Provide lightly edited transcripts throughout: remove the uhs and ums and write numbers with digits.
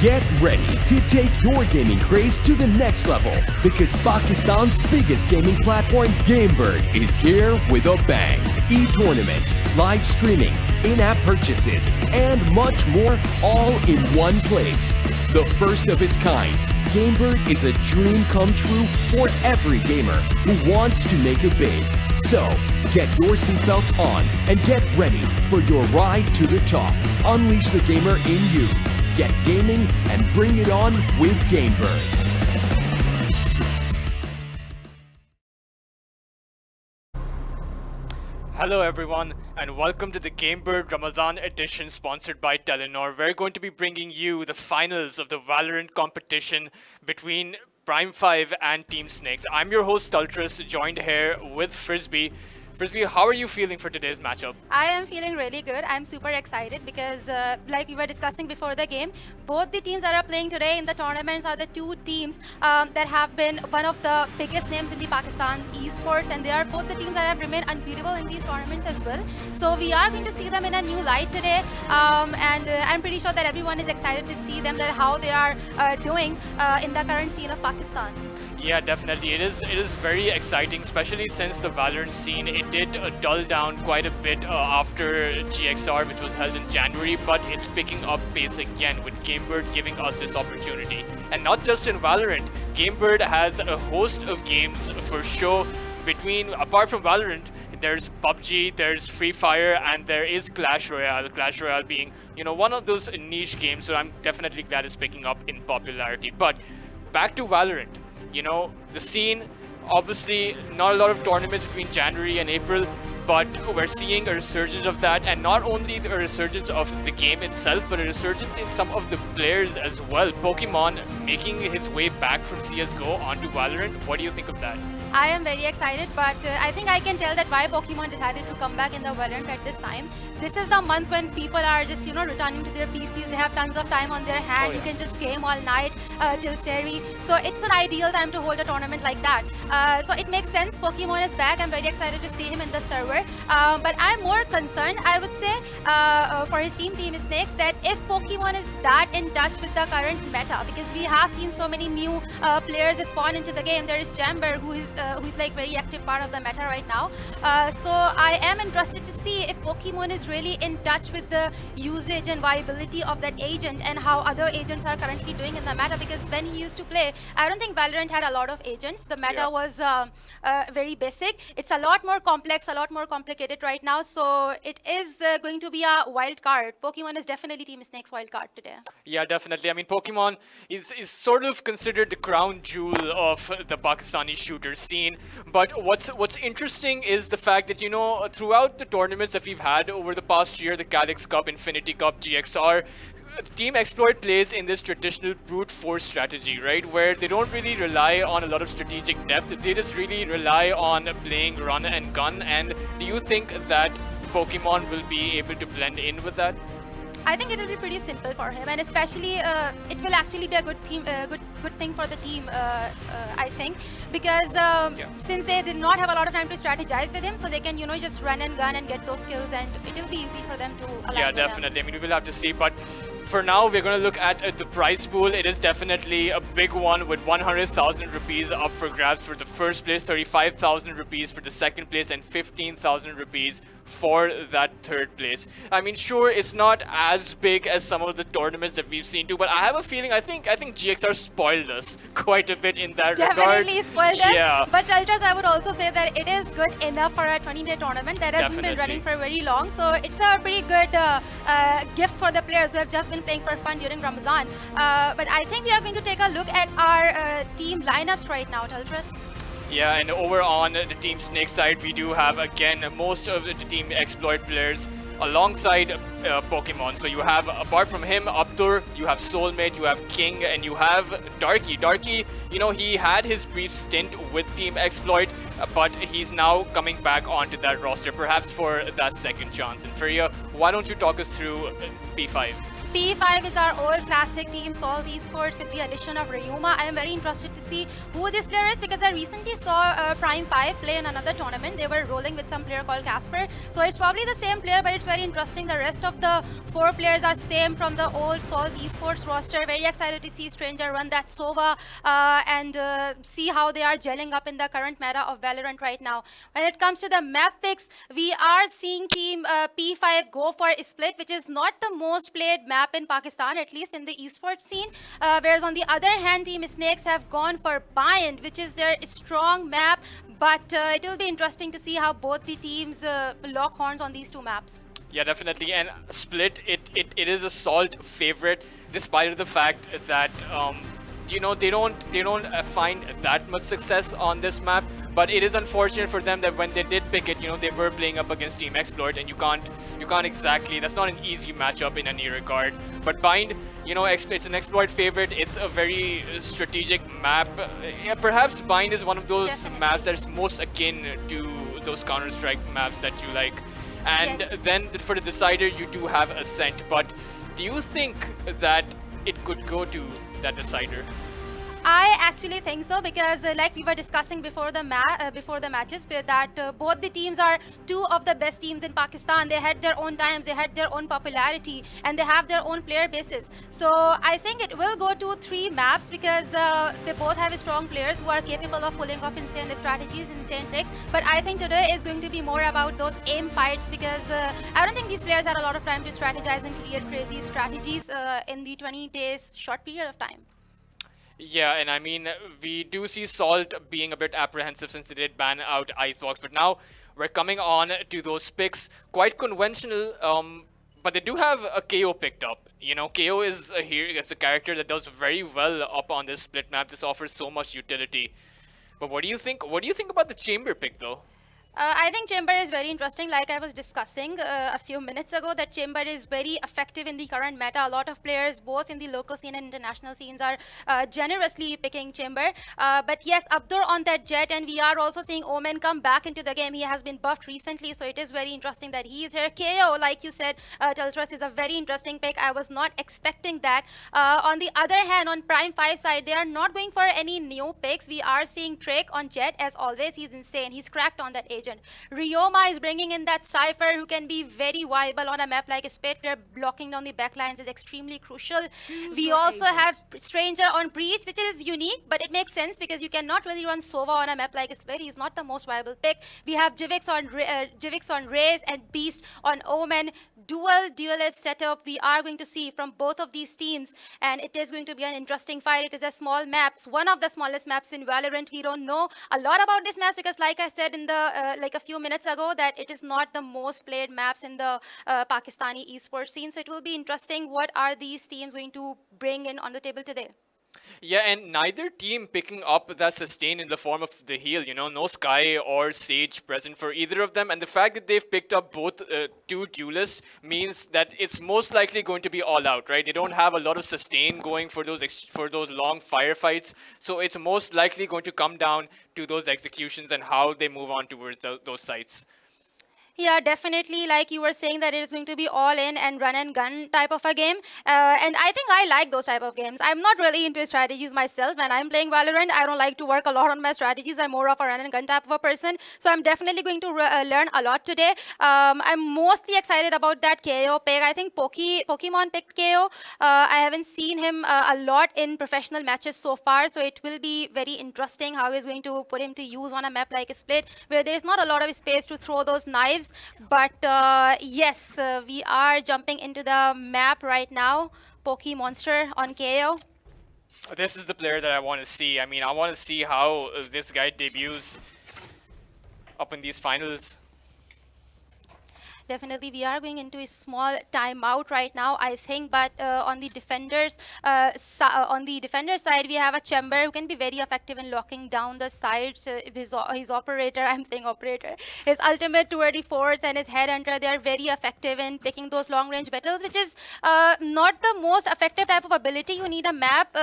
Get ready to take your gaming craze to the next level because Pakistan's biggest gaming platform, GameBird, is here with a bang. E-tournaments, live streaming, in-app purchases, and much more all in one place. The first of its kind, GameBird is a dream come true for every gamer who wants to make it big. So, get your seatbelts on and get ready for your ride to the top. Unleash the gamer in you. Get gaming and bring it on with GameBird. Hello everyone and welcome to the GameBird Ramadan edition sponsored by Telenor. We're going to be bringing you the finals of the Valorant competition between Prime 5 and Team Snakes. I'm your host Tultras, joined here with Frisbee. Frisbee, how are you feeling for today's matchup? I am feeling really good. I'm super excited because like we were discussing before the game, both the teams that are playing today in the tournaments are the two teams that have been one of the biggest names in the Pakistan esports, and they are both the teams that have remained unbeatable in these tournaments as well. So we are going to see them in a new light today, and I'm pretty sure that everyone is excited to see them, that how they are doing in the current scene of Pakistan. Yeah, definitely. It is very exciting, especially since the Valorant scene, it did dull down quite a bit after GXR, which was held in January, but it's picking up pace again with GameBird giving us this opportunity. And not just in Valorant, GameBird has a host of games for show apart from Valorant. There's PUBG, there's Free Fire, and there is Clash Royale. Clash Royale being, one of those niche games, so I'm definitely glad it's picking up in popularity. But back to Valorant. The scene, obviously not a lot of tournaments between January and April, but we're seeing a resurgence of that, and not only a resurgence of the game itself, but a resurgence in some of the players as well. Pokemon making his way back from CSGO onto Valorant. What do you think of that? I am very excited, but I think I can tell that why Pokemon decided to come back in the Valorant at this time. This is the month when people are just, returning to their PCs. They have tons of time on their hand. Oh, yeah. You can just game all night till Seri. So it's an ideal time to hold a tournament like that. So it makes sense. Pokemon is back. I'm very excited to see him in the server. But I'm more concerned, I would say, for his team Snakes, that if Pokemon is that in touch with the current meta, because we have seen so many new players spawn into the game. There is GameBird, who's like very active part of the meta right now. So I am interested to see if Pokemon is really in touch with the usage and viability of that agent and how other agents are currently doing in the meta, because when he used to play, I don't think Valorant had a lot of agents. The meta was very basic. It's a lot more complex, a lot more complicated right now, so it is going to be a wild card. Pokemon is definitely Team Snake's wild card today. Yeah, definitely. I mean, Pokemon is sort of considered the crown jewel of the Pakistani shooter scene. But what's interesting is the fact that, throughout the tournaments that we've had over the past year, the Calyx Cup, Infinity Cup, GXR, Team Exploit plays in this traditional brute force strategy, right? Where they don't really rely on a lot of strategic depth. They just really rely on playing run and gun. And do you think that Pokemon will be able to blend in with that? I think it will be pretty simple for him, and especially it will actually be a good thing for the team, I think, because since they did not have a lot of time to strategize with him, so they can just run and gun and get those kills, and it will be easy for them to align. Yeah, definitely. I mean, we will have to see, but for now we're going to look at the prize pool. It is definitely a big one with 100,000 rupees up for grabs for the first place, 35,000 rupees for the second place, and 15,000 rupees for that third place. I mean, sure, it's not as big as some of the tournaments that we've seen too, but I have a feeling I think GXR spoiled us quite a bit in that regard. Definitely spoiled us. Yeah. But Ultras, I would also say that it is good enough for a 20-day tournament that hasn't been running for very long. So it's a pretty good gift for the players who have just been playing for fun during Ramadan. But I think we are going to take a look at our team lineups right now, Ultras. Yeah, and over on the Team Snake side, we do have, again, most of the Team Exploit players alongside Pokemon. So you have, apart from him, Abdur, you have Soulmate, you have King, and you have Darky. Darky, he had his brief stint with Team Exploit, but he's now coming back onto that roster, perhaps for that second chance. And Feria, why don't you talk us through P5? P5 is our old classic team, Salt Esports, with the addition of Ryuma. I am very interested to see who this player is because I recently saw Prime 5 play in another tournament. They were rolling with some player called Casper. So it's probably the same player, but it's very interesting. The rest of the 4 players are same from the old Salt Esports roster. Very excited to see Stranger run that Sova and see how they are gelling up in the current meta of Valorant right now. When it comes to the map picks, we are seeing team P5 go for Split, which is not the most played map in Pakistan, at least in the esports scene. Whereas on the other hand, Team Snakes have gone for Bind, which is their strong map. But it will be interesting to see how both the teams lock horns on these 2 maps. Yeah, definitely. And Split, it is a Salt favorite, despite the fact that you know, they don't find that much success on this map. But it is unfortunate for them that when they did pick it, you know, they were playing up against Team Exploit, and you can't exactly, that's not an easy matchup in any regard. But Bind, you know, it's an Exploit favorite. It's a very strategic map. Yeah, perhaps Bind is one of those maps that's most akin to those Counter-Strike maps that you like. And then for the decider, you do have Ascent. But do you think that it could go to that decider? I actually think so because like we were discussing before the matches that both the teams are 2 of the best teams in Pakistan. They had their own times, they had their own popularity, and they have their own player bases. So I think it will go to 3 maps because they both have strong players who are capable of pulling off insane strategies, insane tricks. But I think today is going to be more about those aim fights because I don't think these players had a lot of time to strategize and create crazy strategies in the 20 days short period of time. Yeah, and I mean, we do see Salt being a bit apprehensive since they did ban out Icebox, but now we're coming on to those picks. Quite conventional, but they do have a KO picked up. You know, KO is a character that does very well up on this Split map. This offers so much utility. But what do you think? What do you think about the Chamber pick, though? I think Chamber is very interesting. Like I was discussing a few minutes ago, that Chamber is very effective in the current meta. A lot of players, both in the local scene and international scenes, are generously picking Chamber. But yes, Abdur on that Jet, and we are also seeing Omen come back into the game. He has been buffed recently, so it is very interesting that he is here. KO, like you said, Teltras is a very interesting pick. I was not expecting that. On the other hand, on Prime 5 side, they are not going for any new picks. We are seeing Trick on Jet, as always. He's insane. He's cracked on that agent. Ryoma is bringing in that Cypher who can be very viable on a map like Spit, where blocking down the backlines is extremely crucial. We also have Stranger on Breach, which is unique, but it makes sense because you cannot really run Sova on a map like Spit. He's not the most viable pick. We have Jivix on Raze and Beast on Omen. Duelist setup we are going to see from both of these teams, and it is going to be an interesting fight. It is a small maps, one of the smallest maps in Valorant. We don't know a lot about this map because, like I said in the like a few minutes ago, that it is not the most played maps in the Pakistani esports scene. So it will be interesting. What are these teams going to bring in on the table today? Yeah, and neither team picking up that sustain in the form of the heal, you know, no Sky or Sage present for either of them. And the fact that they've picked up both 2 duelists means that it's most likely going to be all out, right? They don't have a lot of sustain going for those long firefights. So it's most likely going to come down to those executions and how they move on towards those sites. Yeah, definitely. Like you were saying, that it is going to be all in and run and gun type of a game. And I think I like those type of games. I'm not really into strategies myself. When I'm playing Valorant, I don't like to work a lot on my strategies. I'm more of a run and gun type of a person. So I'm definitely going to learn a lot today. I'm mostly excited about that KO pick. I think Pokemon picked KO. I haven't seen him a lot in professional matches so far. So it will be very interesting how he's going to put him to use on a map like a Split, where there's not a lot of space to throw those knives. But yes, we are jumping into the map right now. Pokemonster on KO. This is the player that I want to see. I mean, I want to see how this guy debuts up in these finals. Definitely, we are going into a small timeout right now, I think. But on the defenders, side, we have a Chamber who can be very effective in locking down the sides. His operator, I'm saying operator, his ultimate 234s and his headhunter, they are very effective in picking those long-range battles, which is not the most effective type of ability. You need a map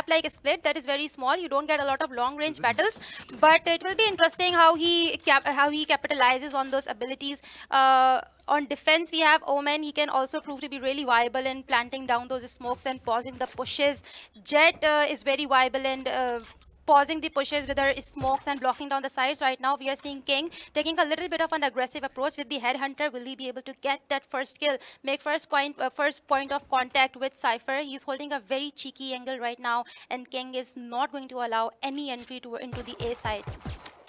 like a Split that is very small. You don't get a lot of long-range battles, but it will be interesting how he capitalizes on those abilities. On defense, we have Omen. He can also prove to be really viable in planting down those smokes and pausing the pushes. Jet is very viable in pausing the pushes with her smokes and blocking down the sides. Right now, we are seeing King taking a little bit of an aggressive approach with the Headhunter. Will he be able to get that first kill, make first point of contact with Cypher? He's holding a very cheeky angle right now, and King is not going to allow any entry into the A side.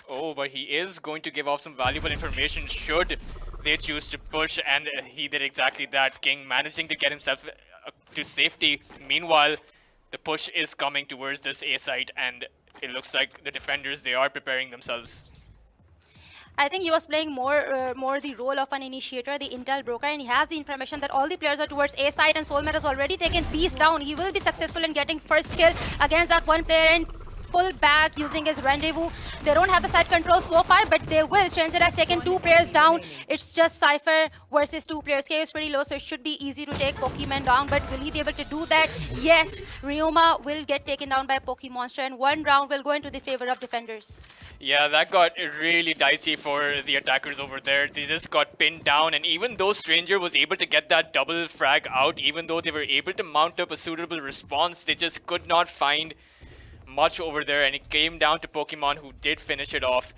Oh, but he is going to give off some valuable information should they choose to push, and he did exactly that. King managing to get himself to safety. Meanwhile, the push is coming towards this A site, and it looks like the defenders, they are preparing themselves. I think he was playing more the role of an initiator, the intel broker, and he has the information that all the players are towards A side, and Soulmate has already taken Beast down. He will be successful in getting first kill against that one player and pull back using his rendezvous. They don't have the side control so far, but they will. Stranger has taken 2 players down. It's just Cypher versus 2 players. KO is pretty low, so it should be easy to take Pokemon down, but will he be able to do that? Yes, Ryoma will get taken down by Pokemonster, and 1 round will go into the favor of defenders. Yeah, that got really dicey for the attackers over there. They just got pinned down, and even though Stranger was able to get that double frag out, even though they were able to mount up a suitable response, they just could not find much over there, and it came down to Pokemon, who did finish it off.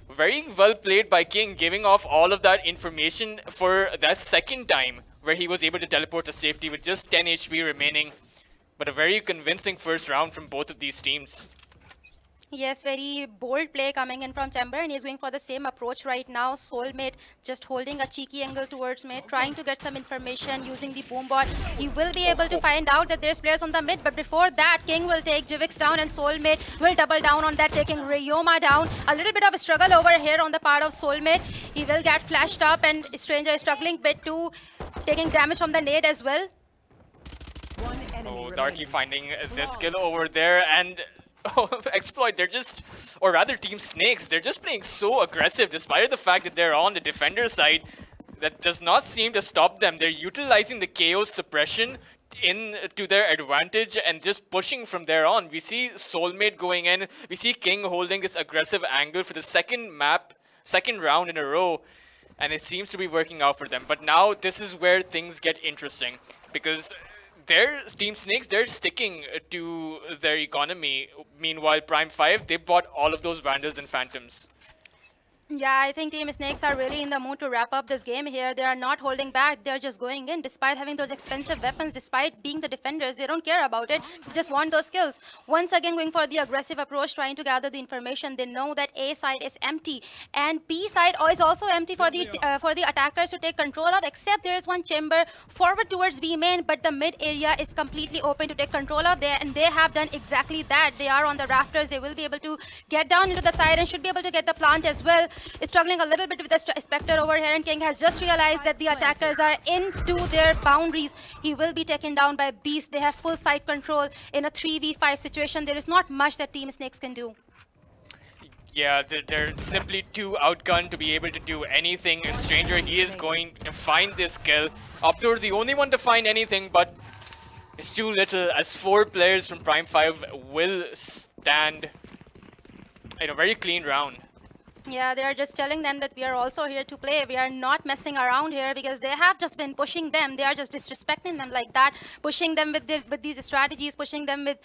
Very well played by King, giving off all of that information for that second time, where he was able to teleport to safety with just 10 HP remaining. But a very convincing first round from both of these teams. Yes, very bold play coming in from Chamber, and he's going for the same approach right now. Soulmate just holding a cheeky angle towards mid, trying to get some information using the boom bot. He will be able to find out that there's players on the mid, but before that, King will take Jivix down, and Soulmate will double down on that, taking Ryoma down. A little bit of a struggle over here on the part of Soulmate. He will get flashed up, and Stranger is struggling bit too, taking damage from the nade as well. Oh, Darky finding this kill over there, and Exploit, they're just, or rather Team Snakes, they're just playing so aggressive despite the fact that they're on the defender side. That does not seem to stop them. They're utilizing the KO suppression to their advantage and just pushing from there on. We see Soulmate going in, we see King holding this aggressive angle for the second round in a row, and it seems to be working out for them. But now this is where things get interesting, because their Team Snakes, they're sticking to their economy. Meanwhile, Prime 5, they bought all of those Vandals and Phantoms. Yeah, I think Team Snakes are really in the mood to wrap up this game here. They are not holding back. They're just going in despite having those expensive weapons, despite being the defenders. They don't care about it. They just want those kills. Once again, going for the aggressive approach, trying to gather the information. They know that A side is empty, and B side is also empty for the attackers to take control of, except there is one chamber forward towards B main, but the mid area is completely open to take control of there, and they have done exactly that. They are on the rafters. They will be able to get down into the side and should be able to get the plant as well. Is struggling a little bit with the Spectre over here, and King has just realized that the attackers are into their boundaries. He will be taken down by Beast. They have full side control in a 3v5 situation. There is not much that Team Snakes can do. Yeah, they're simply too outgunned to be able to do anything. And Stranger, he is going to find this kill. Uptor, the only one to find anything, but it's too little, as 4 players from Prime 5 will stand in a very clean round. Yeah, they are just telling them that we are also here to play. We are not messing around here, because they have just been pushing them. They are just disrespecting them like that, pushing them with these strategies, pushing them with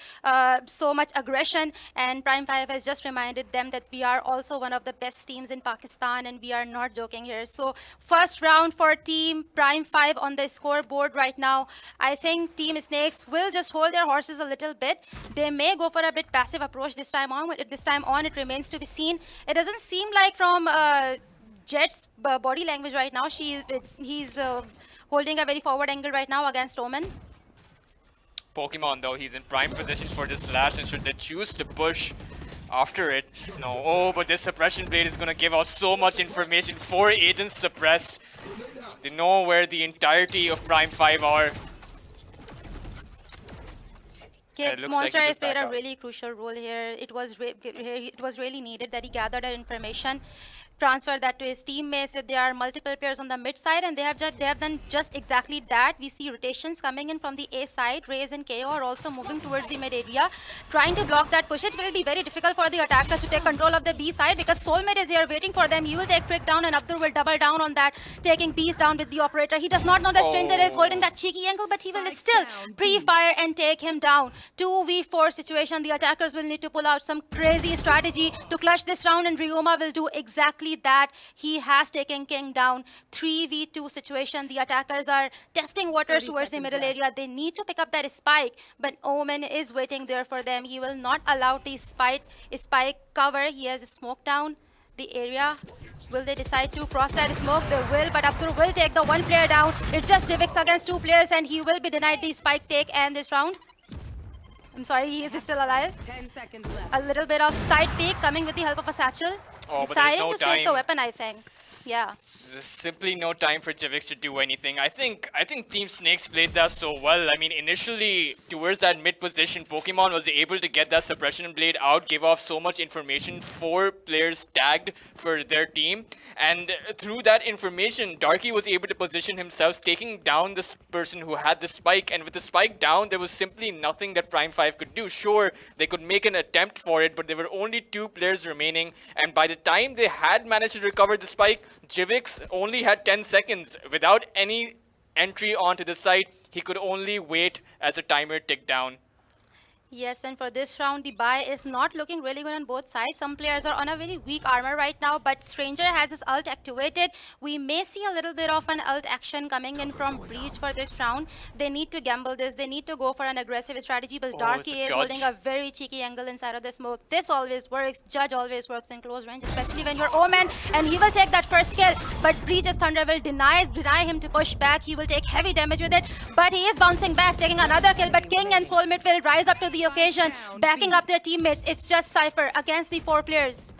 so much aggression. And Prime 5 has just reminded them that we are also one of the best teams in Pakistan, and we are not joking here. So first round for Team Prime 5 on the scoreboard right now. I think Team Snakes will just hold their horses a little bit. They may go for a bit passive approach this time on. It remains to be seen. It doesn't seem like from Jet's body language right now, he's holding a very forward angle right now against Omen. Pokemon, though, he's in prime position for this flash, and should they choose to push after it? No. Oh, but this suppression blade is going to give out so much information. 4 agents suppressed. They know where the entirety of Prime 5 are. Monster has played a really crucial role here. It was really needed that he gathered that information. transfer that to his teammates. There are multiple players on the mid side, and they have done just exactly that. We see rotations coming in from the A side. Raze and KO are also moving towards the mid area, trying to block that push. It will be very difficult for the attackers to take control of the B side because Soulmate is here waiting for them. He will take Trick down, and Abdur will double down on that, taking Beast down with the operator. He does not know that Stranger is holding that cheeky angle, but he will still pre-fire and take him down. 2v4 situation. The attackers will need to pull out some crazy strategy to clutch this round, and Ryoma will do exactly that. He has taken King down. 3v2 situation. The attackers are testing waters towards the middle area. They need to pick up that spike, but Omen is waiting there for them. He will not allow the spike cover. He has smoked down the area. Will they decide to cross that smoke? They will, but Abdur will take the one player down. It's just Divix against two players, and he will be denied the spike take and this round. I'm sorry, he is still alive. 10 seconds left. A little bit of side peek coming with the help of a satchel. Oh, but there's Deciding no to save the time. weapon, I think. Yeah. There's simply no time for Jivix to do anything. I think Team Snakes played that so well. I mean, initially, towards that mid position, Pokemon was able to get that suppression blade out, give off so much information, 4 players tagged for their team. And through that information, Darky was able to position himself, taking down this person who had the spike. And with the spike down, there was simply nothing that Prime 5 could do. Sure, they could make an attempt for it, but there were only 2 players remaining. And by the time they had managed to recover the spike, Jivix only had 10 seconds. Without any entry onto the site, he could only wait as the timer ticked down. Yes, and for this round, the buy is not looking really good on both sides. Some players are on a very weak armor right now, but Stranger has his ult activated. We may see a little bit of an ult action coming in from Breach for this round. They need to gamble this. They need to go for an aggressive strategy, but Oh, Darky it's a is Judge. holding a very cheeky angle inside of the smoke. This always works. Judge always works in close range, especially when you're Omen, and he will take that first kill, but Breach's Thunder will deny him to push back. He will take heavy damage with it, but he is bouncing back, taking another kill, but King and Soulmate will rise up to the occasion, backing up their teammates. It's just Cypher against the 4 players.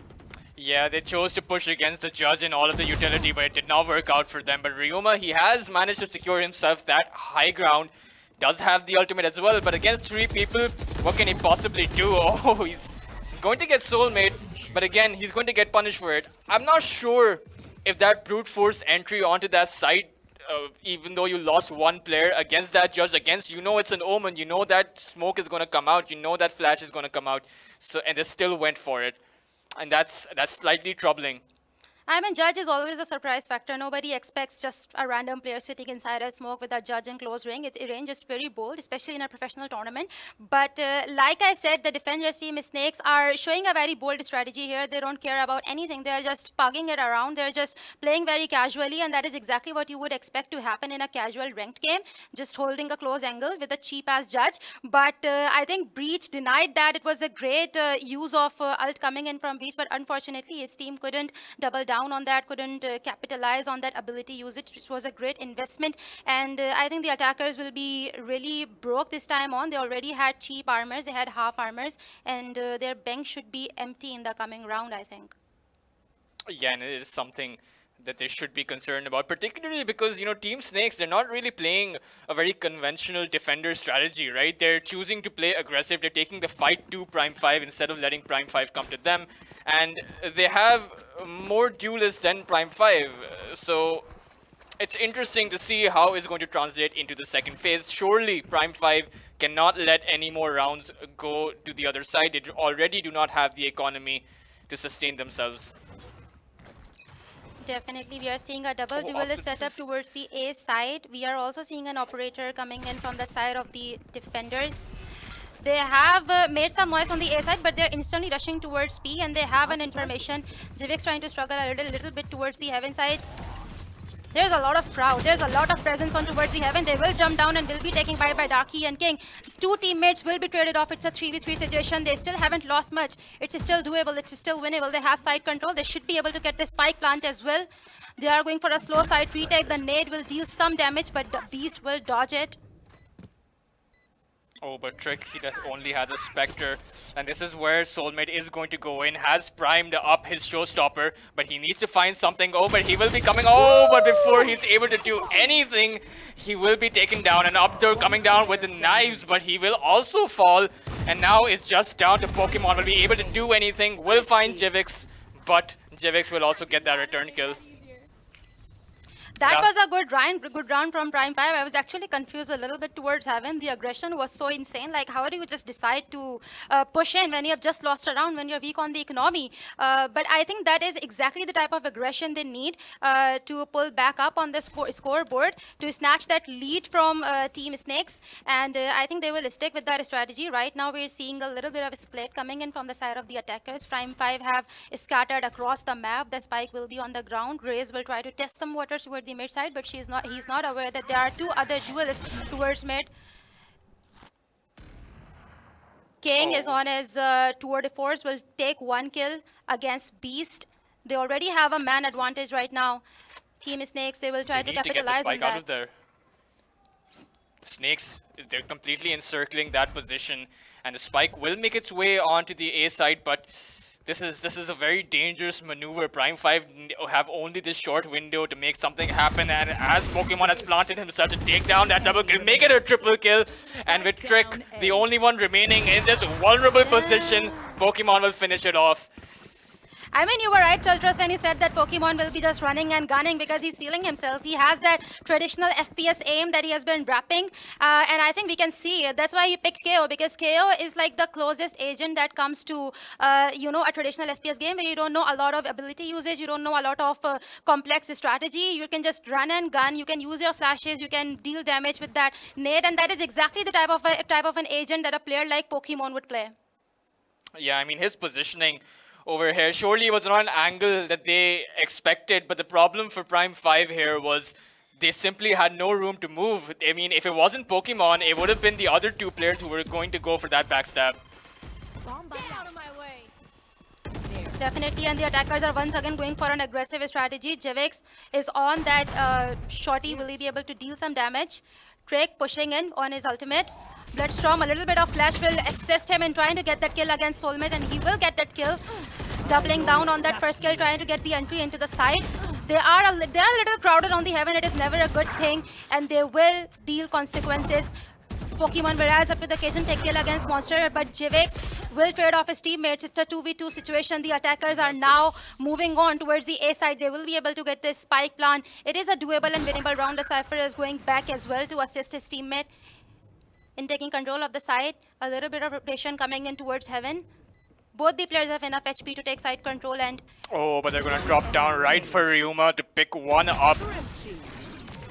Yeah, they chose to push against the Judge and all of the utility, but it did not work out for them. But Ryoma, he has managed to secure himself that high ground. Does have the ultimate as well, but against 3 people, what can he possibly do? Oh, he's going to get Soulmate, but again, he's going to get punished for it. I'm not sure if that brute force entry onto that site, even though you lost 1 player against that Judge, you know it's an Omen, you know that smoke is going to come out, you know that flash is going to come out, so and they still went for it, and that's slightly troubling. I mean, Judge is always a surprise factor. Nobody expects just a random player sitting inside a smoke with a Judge in close range. Range is very bold, especially in a professional tournament. But like I said, the Defenders team Snakes are showing a very bold strategy here. They don't care about anything. They're just pugging it around. They're just playing very casually, and that is exactly what you would expect to happen in a casual ranked game, just holding a close angle with a cheap-ass Judge. But I think Breach denied that. It was a great use of ult coming in from Breach, but unfortunately, his team couldn't double down on that, couldn't capitalize on that ability usage, which was a great investment. And I think the attackers will be really broke this time on. They already had cheap armors, they had half armors, and their bank should be empty in the coming round, I think. Yeah, and it is something that they should be concerned about, particularly because, you know, Team Snakes, they're not really playing a very conventional defender strategy, right? They're choosing to play aggressive. They're taking the fight to Prime 5 instead of letting Prime 5 come to them. And they have more duelists than Prime 5. So it's interesting to see how it's going to translate into the second phase. Surely Prime 5 cannot let any more rounds go to the other side. They already do not have the economy to sustain themselves. Definitely, we are seeing a double Oh, duelist this setup is- towards the A side. We are also seeing an operator coming in from the side of the defenders. They have made some noise on the A side, but they're instantly rushing towards B, and they have an information. Jivix trying to struggle a little bit towards the heaven side. There's a lot of crowd. There's a lot of presence on towards the heaven. They will jump down and will be taken by Darky and King. 2 teammates will be traded off. It's a 3v3 situation. They still haven't lost much. It's still doable. It's still winnable. They have side control. They should be able to get the spike plant as well. They are going for a slow side retake. The nade will deal some damage, but the beast will dodge it. Oh, but Trick, he only has a Spectre, and this is where Soulmate is going to go in, has primed up his showstopper, but he needs to find something. Oh, but he will be coming. Oh, but before he's able to do anything, he will be taken down, and Abdur coming down with the knives, but he will also fall, and now it's just down to Pokemon. Will be able to do anything, will find Jivix, but Jivix will also get that return kill. That Yeah. was a good round from Prime 5. I was actually confused a little bit towards Heaven. The aggression was so insane. Like, how do you just decide to push in when you have just lost a round, when you're weak on the economy? But I think that is exactly the type of aggression they need to pull back up on the scoreboard, to snatch that lead from Team Snakes. And I think they will stick with that strategy. Right now, we're seeing a little bit of a split coming in from the side of the attackers. Prime 5 have scattered across the map. The spike will be on the ground. Raze will try to test some waters toward the mid side, but he's not aware that there are two other duelists towards mid. King is on his tour de force, will take one kill against Beast. They already have a man advantage right now. Team Snakes, they will try to They need to get the capitalize on spike out that. of there. Snakes, they're completely encircling that position, and the spike will make its way onto the A side, but this is a very dangerous maneuver. Prime 5 have only this short window to make something happen, and as Pokemon has planted himself to take down that double kill, make it a triple kill, and with Trick, the only one remaining in this vulnerable position, Pokemon will finish it off. I mean, you were right, Chaltros, when you said that Pokemon will be just running and gunning because he's feeling himself. He has that traditional FPS aim that he has been rapping, and I think we can see it. That's why he picked KO, because KO is like the closest agent that comes to, a traditional FPS game where you don't know a lot of ability usage, you don't know a lot of complex strategy. You can just run and gun. You can use your flashes. You can deal damage with that nade, and that is exactly the type of an agent that a player like Pokemon would play. Yeah, I mean, his positioning over here surely was not an angle that they expected, but the problem for Prime 5 here was they simply had no room to move. I mean, if it wasn't Pokemon, it would have been the other two players who were going to go for that backstab. Get out of my way. Definitely, and the attackers are once again going for an aggressive strategy. Jivix is on that shorty. Will he be able to deal some damage? Drake pushing in on his ultimate. Bloodstorm, a little bit of flash will assist him in trying to get that kill against Soulmate, and he will get that kill. Doubling down on that first kill, trying to get the entry into the side. They are a little crowded on the Heaven. It is never a good thing, and they will deal consequences. Pokemon will rise up to the occasion, take kill against Monster, but Jivix will trade off his teammates. It's a 2v2 situation. The attackers are now moving on towards the A side. They will be able to get this spike plant. It is a doable and winnable round. The Cypher is going back as well to assist his teammate in taking control of the side. A little bit of rotation coming in towards Heaven. Both the players have enough HP to take side control, and Oh, but they're gonna drop down right for Ryuma to pick one up.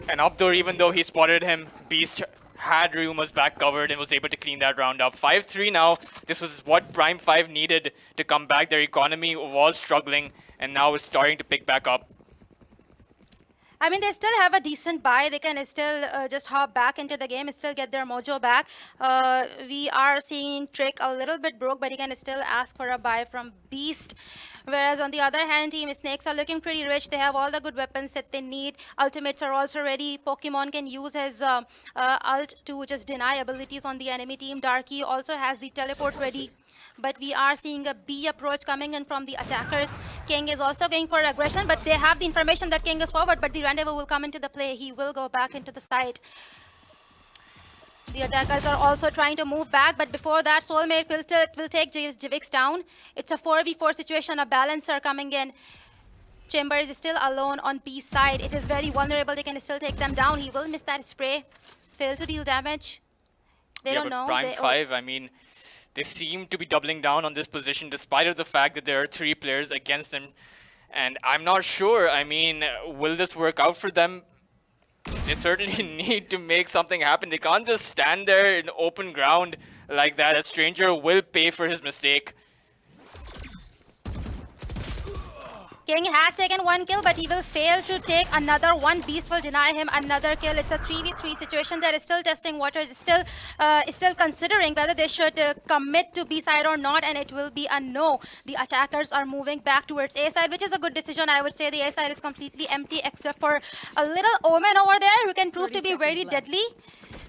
And up though, even though he spotted him, Beast had Ryuma's back covered and was able to clean that round up. 5-3 now. This was what Prime 5 needed to come back. Their economy was struggling, and now it's starting to pick back up. I mean, they still have a decent buy. They can still just hop back into the game and still get their mojo back. We are seeing Trick a little bit broke, but he can still ask for a buy from Beast. Whereas on the other hand, Team Snakes are looking pretty rich. They have all the good weapons that they need. Ultimates are also ready. Pokemon can use his ult to just deny abilities on the enemy team. Darky also has the teleport ready. But we are seeing a B approach coming in from the attackers. King is also going for aggression, but they have the information that King is forward, but the rendezvous will come into the play. He will go back into the side. The attackers are also trying to move back, but before that, Soulmate will take Jivix down. It's a 4v4 situation, a balancer coming in. Chamber is still alone on B side. It is very vulnerable. They can still take them down. He will miss that spray. Fail to deal damage. They don't know. Prime 5, I mean, they seem to be doubling down on this position despite of the fact that there are 3 players against them. And I'm not sure, I mean, will this work out for them? They certainly need to make something happen. They can't just stand there in open ground like that. A stranger will pay for his mistake. King has taken one kill, but he will fail to take another one. Beast will deny him another kill. It's a 3v3 situation. There is still testing waters, still considering whether they should commit to B side or not, and it will be a no. The attackers are moving back towards A side, which is a good decision. I would say the A side is completely empty except for a little Omen over there who can prove to be very deadly.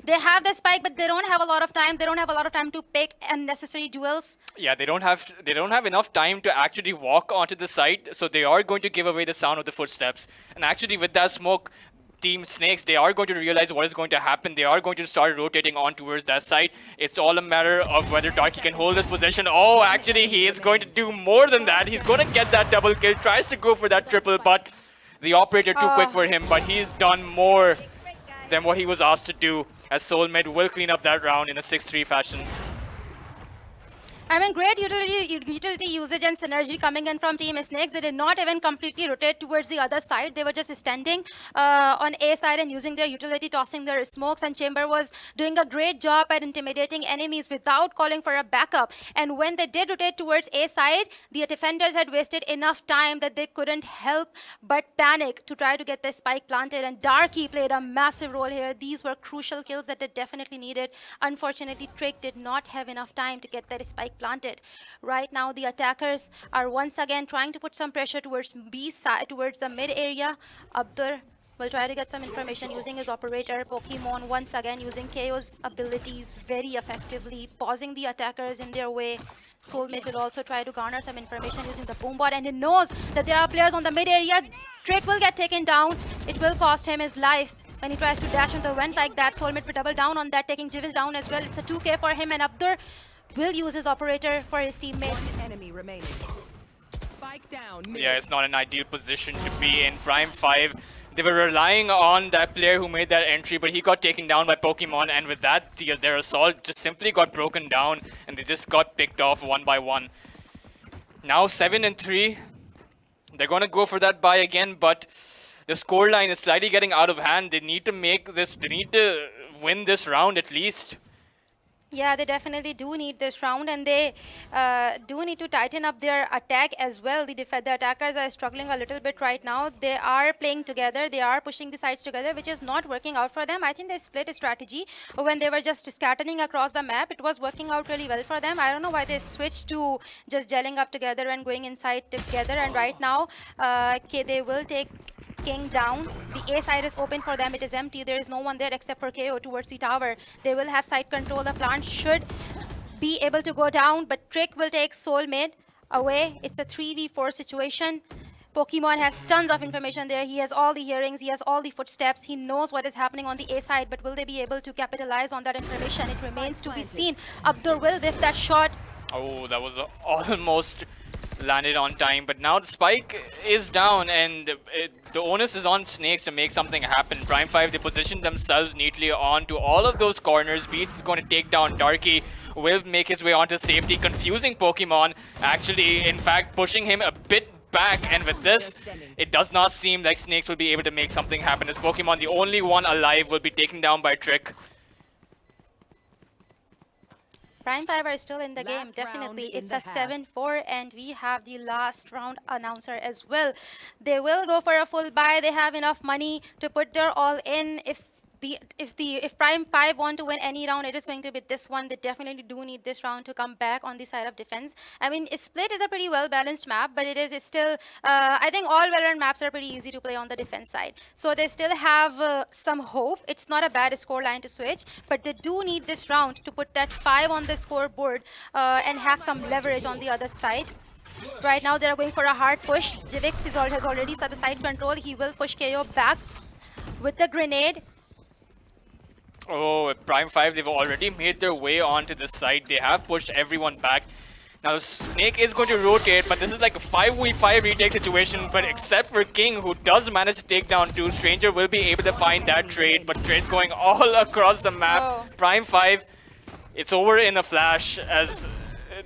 They have the spike, but they don't have a lot of time. They don't have a lot of time to pick unnecessary duels. Yeah, they don't have enough time to actually walk onto the site, so they are going to give away the sound of the footsteps. And actually with that smoke, Team Snakes, they are going to realize what is going to happen. They are going to start rotating on towards that side. It's all a matter of whether Darky can hold his position. Oh, actually, he is going to do more than that. He's going to get that double kill, tries to go for that triple, but the operator too quick for him. But he's done more than what he was asked to do, as Soulmate will clean up that round in a 6-3 fashion. I mean, great utility usage and synergy coming in from Team Snakes. They did not even completely rotate towards the other side. They were just standing on A side and using their utility, tossing their smokes. And Chamber was doing a great job at intimidating enemies without calling for a backup. And when they did rotate towards A side, the defenders had wasted enough time that they couldn't help but panic to try to get the spike planted. And Darky played a massive role here. These were crucial kills that they definitely needed. Unfortunately, Trick did not have enough time to get that spike planted. Right now, the attackers are once again trying to put some pressure towards B side, towards the mid area. Abdur will try to get some information using his operator. Pokemon once again using KO's abilities very effectively, pausing the attackers in their way. Soulmate will also try to garner some information using the boombot, and he knows that there are players on the mid area. Trick will get taken down. It will cost him his life. When he tries to dash on the vent like that, Soulmate will double down on that, taking Jivis down as well. It's a 2k for him, and Abdur will use his operator for his teammates. One enemy remaining. Spike down. Mid. Yeah, it's not an ideal position to be in. Prime 5, they were relying on that player who made that entry, but he got taken down by Pokemon, and with that, their assault just simply got broken down, and they just got picked off one by one. Now 7-3. They're going to go for that buy again, but the scoreline is slightly getting out of hand. They need to make this, they need to win this round at least. Yeah, they definitely do need this round, and they do need to tighten up their attack as well. The attackers are struggling a little bit right now. They are playing together. They are pushing the sides together, which is not working out for them. I think they split a strategy when they were just scattering across the map. It was working out really well for them. I don't know why they switched to just gelling up together and going inside together. And right now, they will take King down. The A side is open for them. It is empty. There is no one there except for KO towards the tower. They will have side control. The plant should be able to go down, but Trick will take Soulmate away. It's a 3v4 situation. Pokemon has tons of information there. He has all the hearings. He has all the footsteps. He knows what is happening on the A side, but will they be able to capitalize on that information? It remains to be seen. Abdur will whiff that shot. Oh, that was almost landed on time, but now the spike is down, and the onus is on Snakes to make something happen. Prime 5, they position themselves neatly onto all of those corners. Beast is going to take down Darky, will make his way onto safety, confusing Pokemon, actually, in fact, pushing him a bit back, and with this, it does not seem like Snakes will be able to make something happen, as Pokemon, the only one alive, will be taken down by Trick. Prime 5 are still in the game, definitely. It's a 7-4, and we have the last round announcer as well. They will go for a full buy. They have enough money to put their all in. If Prime 5 want to win any round, it is going to be this one. They definitely do need this round to come back on the side of defense. I mean, Split is a pretty well-balanced map, but it's still, I think all Valorant maps are pretty easy to play on the defense side. So they still have some hope. It's not a bad score line to switch, but they do need this round to put that 5 on the scoreboard and have some leverage on the other side. Right now, they're going for a hard push. Jivix has already set the side control. He will push KO back with the grenade. Oh, Prime 5, they've already made their way onto the side. They have pushed everyone back. Now, Snake is going to rotate, but this is like a 5v5 retake situation. But except for King, who does manage to take down 2, Stranger will be able to find that trade. But trade's going all across the map. Oh. Prime 5, it's over in a flash, as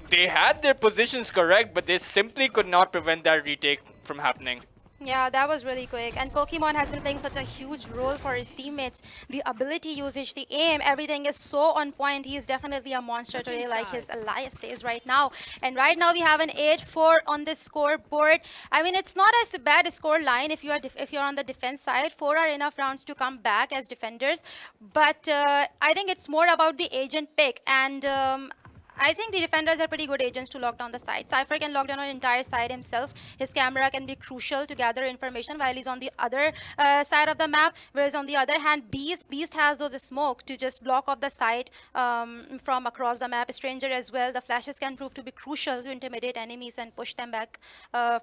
they had their positions correct, but they simply could not prevent that retake from happening. Yeah, that was really quick. And Pokemon has been playing such a huge role for his teammates. The ability usage, the aim, everything is so on point. He is definitely a monster today, like his Elias says right now. And right now we have an 8-4 on the scoreboard. I mean, it's not as bad a score line if you're on the defense side. 4 are enough rounds to come back as defenders. But I think it's more about the agent pick. And I think the defenders are pretty good agents to lock down the site. Cypher can lock down an entire site himself. His camera can be crucial to gather information while he's on the other side of the map. Whereas on the other hand, Beast has those smoke to just block off the site from across the map. Stranger as well. The flashes can prove to be crucial to intimidate enemies and push them back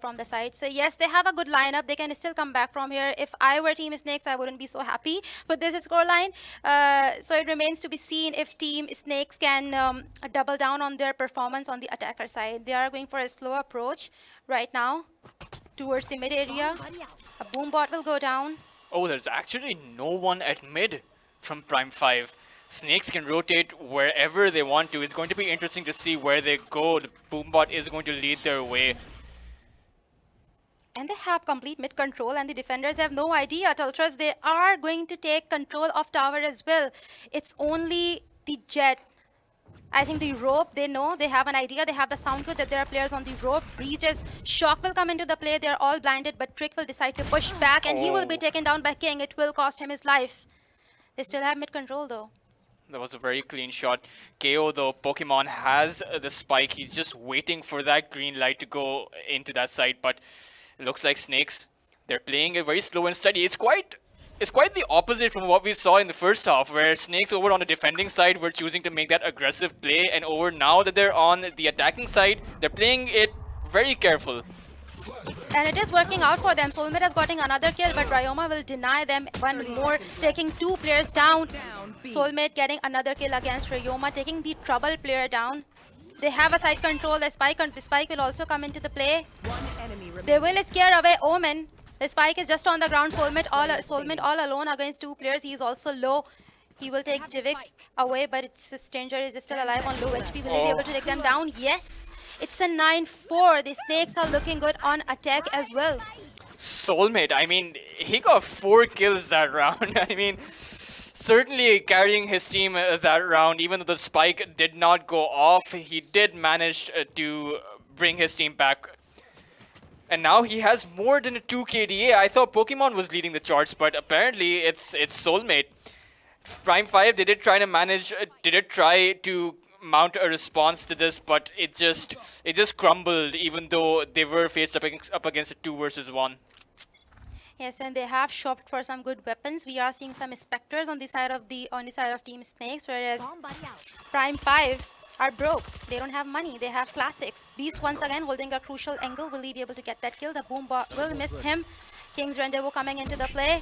from the site. So yes, they have a good lineup. They can still come back from here. If I were Team Snakes, I wouldn't be so happy with this scoreline. So it remains to be seen if Team Snakes can double down on their performance on the attacker side. They are going for a slow approach right now towards the mid area. A boom bot will go down. Oh, there's actually no one at mid from Prime 5. Snakes can rotate wherever they want to. It's going to be interesting to see where they go. The boom bot is going to lead their way. And they have complete mid control, and the defenders have no idea. Tultras, they are going to take control of tower as well. It's only the Jet. I think the rope, they know, they have an idea, they have the sound to it that there are players on the rope. Breaches, Shock will come into the play, they're all blinded, but Trick will decide to push back and he will be taken down by King. It will cost him his life. They still have mid control though. That was a very clean shot. KO though, Pokemon has the spike. He's just waiting for that green light to go into that site, but it looks like Snakes, they're playing it very slow and steady. It's quite the opposite from what we saw in the first half, where Snakes over on the defending side were choosing to make that aggressive play, and over now that they're on the attacking side, they're playing it very careful. And it is working out for them. Soulmate has gotten another kill, but Ryoma will deny them one more, taking 2 players down. Soulmate getting another kill against Ryoma, taking the trouble player down. They have a side control. The spike will also come into the play. They will scare away Omen. The spike is just on the ground. Soulmate all alone against 2 players. He is also low. He will take Jivix away, but it's Stranger is still alive on low HP. Will he be able to take them down? Yes. It's a 9-4. The Snakes are looking good on attack as well. Soulmate, I mean, he got 4 kills that round. I mean, certainly carrying his team that round. Even though the spike did not go off, he did manage to bring his team back. And now he has more than a 2 KDA. I thought Pokemon was leading the charts, but apparently it's Soulmate. Prime 5, they did try to mount a response to this, but it just crumbled, even though they were faced up against a 2 versus 1. Yes, and they have shopped for some good weapons. We are seeing some Spectres on the side of Team Snakes, whereas Prime 5 are broke. They don't have money. They have classics. Beast once again holding a crucial angle. Will he be able to get that kill? The boom bot will miss him. King's Rendezvous coming into the play.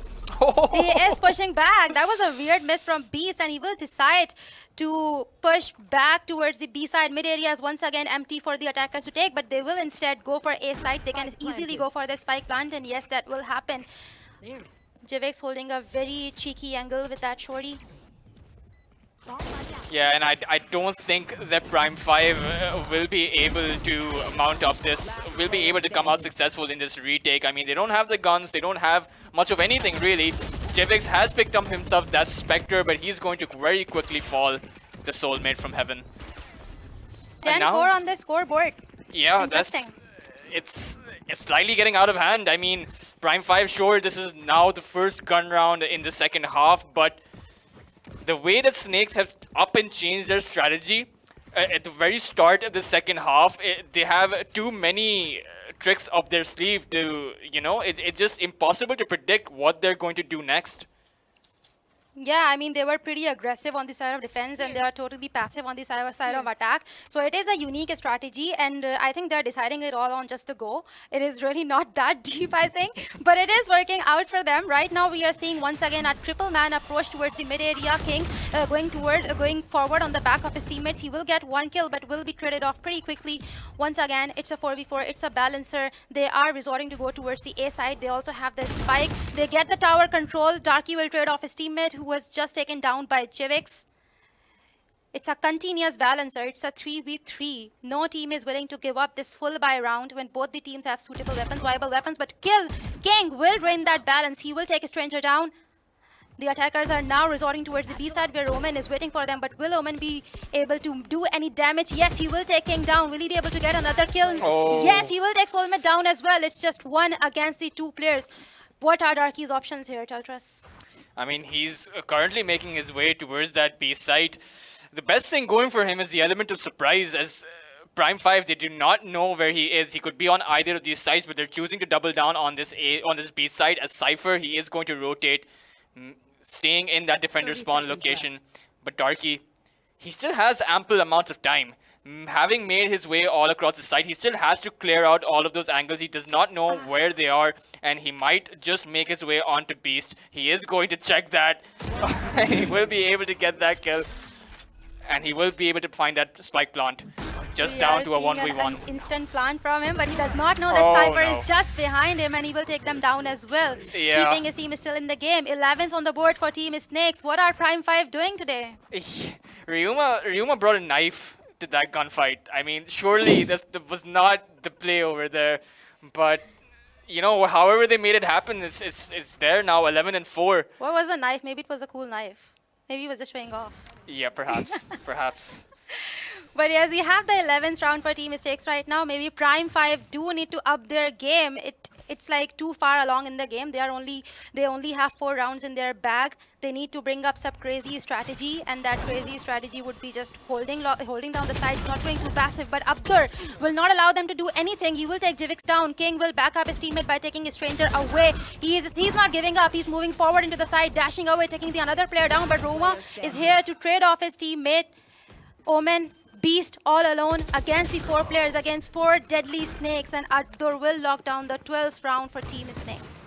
He is pushing back. That was a weird miss from Beast, and he will decide to push back towards the B side. Mid area is once again empty for the attackers to take, but they will instead go for A side. They can easily go for the spike plant, and yes, that will happen. Jivix holding a very cheeky angle with that shorty. Yeah, and I don't think that Prime 5 will be able to mount up this, will be able to come out successful in this retake. I mean, they don't have the guns, they don't have much of anything really. Jivix has picked up himself that Spectre, but he's going to very quickly fall the Soulmate from heaven. 10-4 on the scoreboard. Yeah, it's slightly getting out of hand. I mean, Prime 5, sure, this is now the first gun round in the second half, but the way that Snakes have up and changed their strategy at the very start of the second half, they have too many tricks up their sleeve to, you know, it's just impossible to predict what they're going to do next. Yeah, I mean, they were pretty aggressive on the side of defense, and they are totally passive on the side of attack. So it is a unique strategy, and I think they're deciding it all on just a go. It is really not that deep, I think, but it is working out for them. Right now, we are seeing once again a triple man approach towards the mid area. King going forward on the back of his teammates. He will get 1 kill, but will be traded off pretty quickly. Once again, it's a 4v4. It's a balancer. They are resorting to go towards the A side. They also have the spike. They get the tower control. Darky will trade off his teammate, who was just taken down by Jivix. It's a continuous balancer. It's a 3v3. No team is willing to give up this full buy round when both the teams have suitable weapons, viable weapons, but King will drain that balance. He will take a Stranger down. The attackers are now resorting towards the B side where Omen is waiting for them, but will Omen be able to do any damage? Yes, he will take King down. Will he be able to get another kill? Yes, he will take Soulmate down as well. It's just 1 against the 2 players. What are Darky's options here, Teltras? I mean, he's currently making his way towards that B site. the best thing going for him is the element of surprise. As Prime 5, they do not know where he is. He could be on either of these sides, but they're choosing to double down on this B side. As Cypher, he is going to rotate, staying in that defender spawn location. But Darky, he still has ample amounts of time. Having made his way all across the site, he still has to clear out all of those angles. He does not know where they are, and he might just make his way onto Beast. He is going to check that. He will be able to get that kill, and he will be able to find that spike plant. Just down to a 1v1. An instant plant from him, but he does not know that Cypher is just behind him, and he will take them down as well. Yeah. Keeping his team is still in the game. 11th on the board for Team Snakes. What are Prime 5 doing today? Ryuma brought a knife to that gunfight. I mean, surely this was not the play over there, but you know, however they made it happen, it's there now. 11-4. What was the knife? Maybe it was a cool knife. Maybe he was just showing off. Yeah, perhaps, perhaps. But yes, we have the 11th round for Team Mistakes right now. Maybe Prime 5 do need to up their game. It's like too far along in the game. They only have 4 rounds in their bag. They need to bring up some crazy strategy, and that crazy strategy would be just holding down the sides, not going too passive. But Abdur will not allow them to do anything. He will take Jivix down. King will back up his teammate by taking his stranger away. He's not giving up. He's moving forward into the side, dashing away, taking the another player down. But Roma is here to trade off his teammate. Omen, Beast all alone against the 4 players, against 4 deadly snakes, and Abdur will lock down the 12th round for Team Snakes.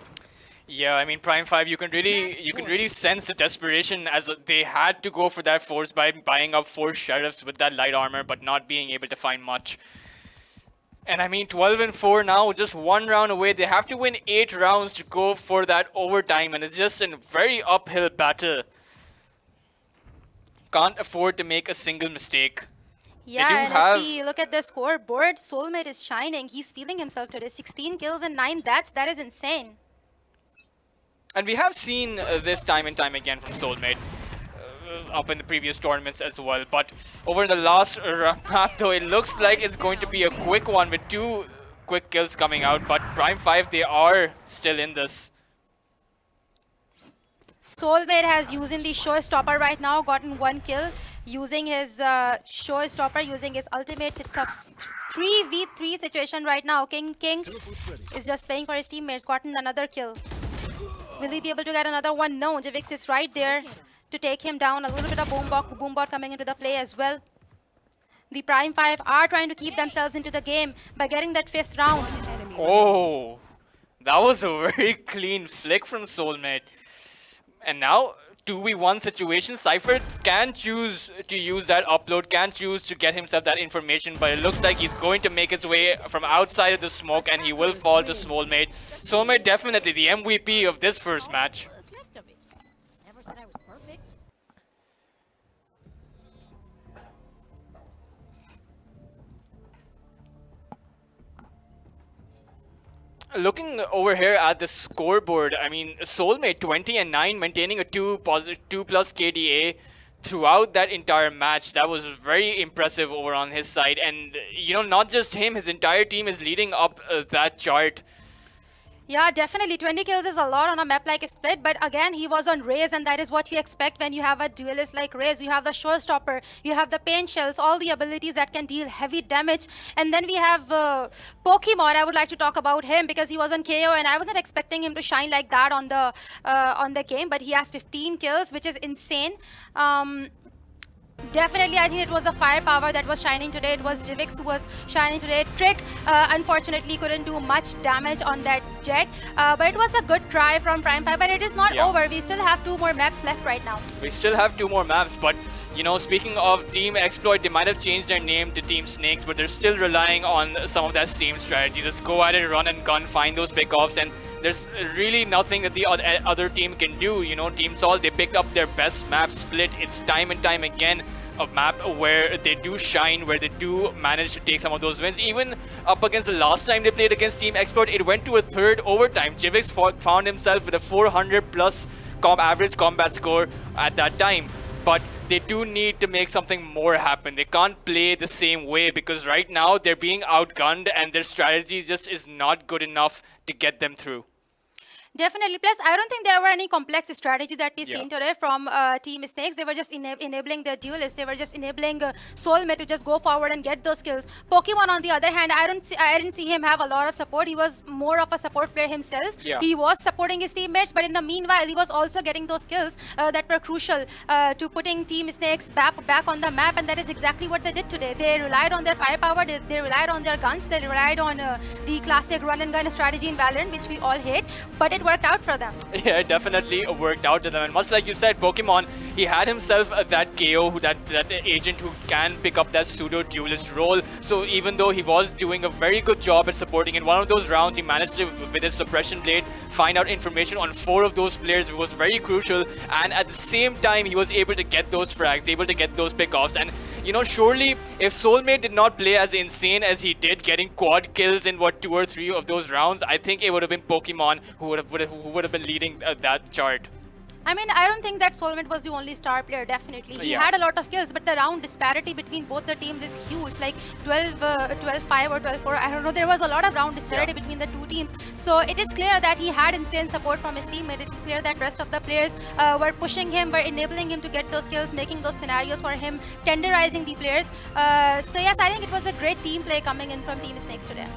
Yeah, I mean, Prime 5, you can really sense the desperation, as they had to go for that force by buying up 4 sheriffs with that light armor, but not being able to find much. And I mean, 12-4 now, just 1 round away. They have to win 8 rounds to go for that overtime, and it's just a very uphill battle. Can't afford to make a single mistake. Yeah, and if we look at the scoreboard, Soulmate is shining. He's feeling himself today. 16 kills and 9 deaths. That is insane. And we have seen this time and time again from Soulmate up in the previous tournaments as well. But over the last map, though, it looks like it's going to be a quick one with 2 quick kills coming out. But Prime 5, they are still in this. Soulmate has using the showstopper right now, gotten 1 kill. Using his showstopper, using his ultimate. It's a 3v3 situation right now. King is just playing for his teammates, gotten another kill. Will he be able to get another one? No, Jivix is right there to take him down. A little bit of boombot coming into the play as well. The Prime 5 are trying to keep themselves into the game by getting that 5th round. Oh, that was a very clean flick from Soulmate. And now, 2v1 situation, Cypher can choose to use that upload, can choose to get himself that information, but it looks like he's going to make his way from outside of the smoke, and he will fall to Soulmate. Soulmate definitely the MVP of this first match. Never said I was perfect. Looking over here at the scoreboard, I mean, Soulmate 20-9, maintaining a 2+ KDA throughout that entire match. That was very impressive over on his side. And, you know, not just him, his entire team is leading up that chart. Yeah, definitely. 20 kills is a lot on a map like Split, but again, he was on Raze, and that is what you expect when you have a duelist like Raze. You have the showstopper, you have the pain shells, all the abilities that can deal heavy damage. And then we have Pokemon. I would like to talk about him because he was on KO, and I wasn't expecting him to shine like that on the game, but he has 15 kills, which is insane. Definitely, I think it was the firepower that was shining today. It was Jivix who was shining today. Trick, unfortunately, couldn't do much damage on that jet. But it was a good try from Prime 5. But it is not over. We still have 2 more maps left right now. We still have 2 more maps. But, you know, speaking of Team Exploit, they might have changed their name to Team Snakes. But they're still relying on some of that same strategy. Just go at it, run and gun, find those pickoffs. And there's really nothing that the other team can do. You know, Team Sol, they picked up their best map, Split. It's time and time again a map where they do shine, where they do manage to take some of those wins. Even up against the last time they played against Team Exploit, it went to a 3rd overtime. Jivix found himself with a 400+ average combat score at that time. But they do need to make something more happen. They can't play the same way because right now they're being outgunned and their strategy just is not good enough to get them through. Definitely. Plus, I don't think there were any complex strategy that we Yeah. seen today from Team Snakes. They were just enabling their duelists. They were just enabling Soulmate to just go forward and get those kills. Pokemon, on the other hand, I didn't see him have a lot of support. He was more of a support player himself. Yeah. He was supporting his teammates, but in the meanwhile, he was also getting those kills that were crucial to putting Team Snakes back on the map, and that is exactly what they did today. They relied on their firepower. They relied on their guns. They relied on the classic run and gun strategy in Valorant, which we all hate, but it worked out for them. Yeah, it definitely worked out to them. And much like you said, Pokemon, he had himself that KO, that agent who can pick up that pseudo duelist role. So even though he was doing a very good job at supporting in one of those rounds, he managed to, with his suppression blade, find out information on 4 of those players. It was very crucial. And at the same time, he was able to get those frags, able to get those pickoffs. And you know, surely if Soulmate did not play as insane as he did, getting quad kills in 2 or 3 of those rounds, I think it would have been Pokemon who would have been leading that chart. I mean, I don't think that Soulmate was the only star player, definitely. He Yeah. had a lot of kills, but the round disparity between both the teams is huge, like 12-5 or 12-4. I don't know, there was a lot of round disparity between the two teams. So it is clear that he had insane support from his teammate. It is clear that rest of the players were pushing him, were enabling him to get those kills, making those scenarios for him, tenderizing the players. So yes, I think it was a great team play coming in from Team Snakes today.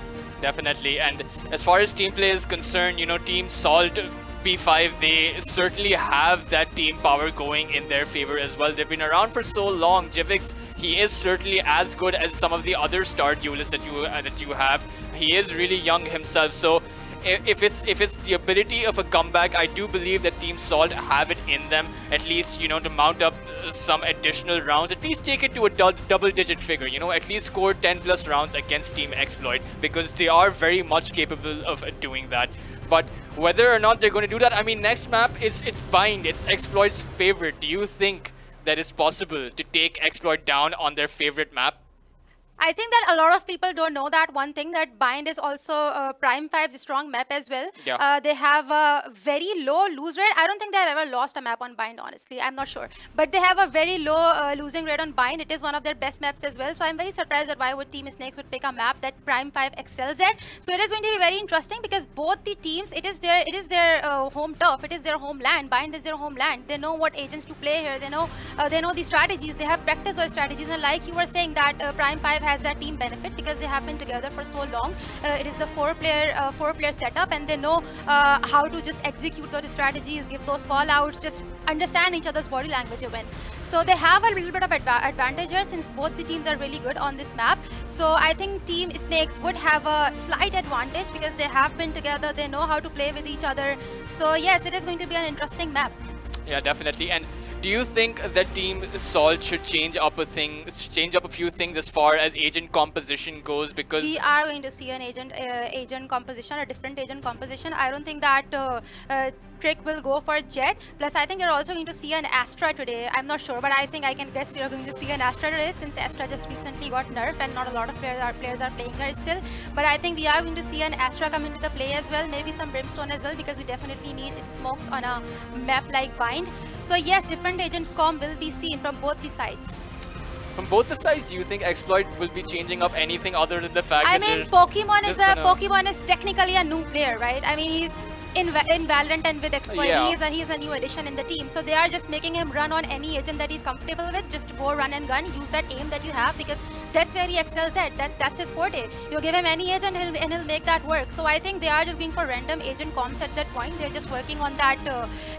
Definitely. And as far as team play is concerned, you know, Team Salt P5, they certainly have that team power going in their favor as well. They've been around for so long. Jivix, he is certainly as good as some of the other star duelists that you have. He is really young himself. So if it's the ability of a comeback, I do believe that Team Salt have it in them, at least, you know, to mount up some additional rounds, at least take it to a double-digit figure, you know, at least score 10 plus rounds against Team Exploit, because they are very much capable of doing that. But whether or not they're going to do that, I mean, next map it's Bind, it's Exploit's favorite. Do you think that it's possible to take Exploit down on their favorite map? I think that a lot of people don't know that one thing, that Bind is also Prime 5's strong map as well. Yeah. They have a very low lose rate. I don't think they've ever lost a map on Bind, honestly. I'm not sure. But they have a very low losing rate on Bind. It is one of their best maps as well. So I'm very surprised that why would Team Snakes would pick a map that Prime 5 excels at. So it is going to be very interesting, because both the teams, it is their home turf. It is their homeland. Bind is their homeland. They know what agents to play here. They know the strategies. They have practiced those strategies. And like you were saying, that Prime 5 has that team benefit because they have been together for so long. It is a four-player setup, and they know how to just execute those strategies, give those call-outs, just understand each other's body language even. So they have a little bit of advantage here, since both the teams are really good on this map. So I think Team Snakes would have a slight advantage because they have been together. They know how to play with each other. So yes, it is going to be an interesting map. Yeah, definitely. And do you think that Team Salt should change up a few things as far as agent composition goes? Because We are going to see an agent composition, a different agent composition. I don't think that Trick will go for Jet. Plus, I think you're also going to see an Astra today. I'm not sure, but I think I can guess we are going to see an Astra today, since Astra just recently got nerfed and not a lot of players are playing her still. But I think we are going to see an Astra come into the play as well, maybe some Brimstone as well, because we definitely need smokes on a map like Bind. So yes, different agent comp will be seen from both the sides. from both the sides, do you think Exploit will be changing up anything other than the fact I that mean, they're Pokemon just gonna- is technically a new player, right? I mean, he's in Valorant and with Exploit, Yeah. he's a new addition in the team. So they are just making him run on any agent that he's comfortable with. Just go run and gun, use that aim that you have, because that's where he excels at. That's his forte. You give him any agent and he'll make that work. So I think they are just going for random agent comps at that point. They're just working on that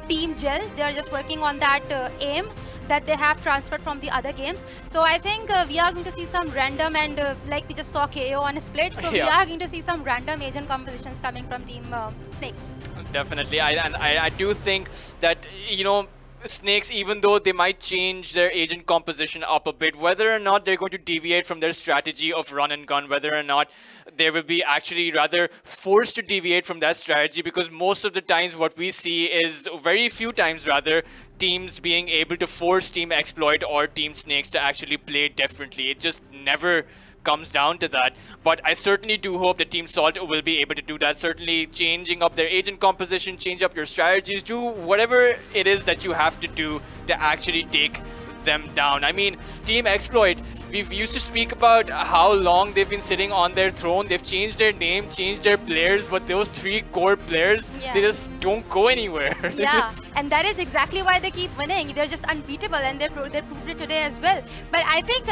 team gel. They're just working on that aim that they have transferred from the other games. So I think we are going to see some random, and like we just saw KO on a split. So we Yeah. are going to see some random agent compositions coming from Team Snakes. Definitely. I do think that, you know, Snakes, even though they might change their agent composition up a bit, whether or not they're going to deviate from their strategy of run and gun, whether or not they will be actually rather forced to deviate from that strategy, because most of the times what we see is, very few times rather, teams being able to force Team Exploit or Team Snakes to actually play differently. It just never comes down to that. But I certainly do hope that Team Salt will be able to do that, certainly changing up their agent composition, change up your strategies, do whatever it is that you have to do to actually take them down. I mean, Team Exploit, we've used to speak about how long they've been sitting on their throne. They've changed their name, changed their players, but those 3 core players, Yeah. they just don't go anywhere. Yeah, and that is exactly why they keep winning. They're just unbeatable, and they proved it today as well. But I think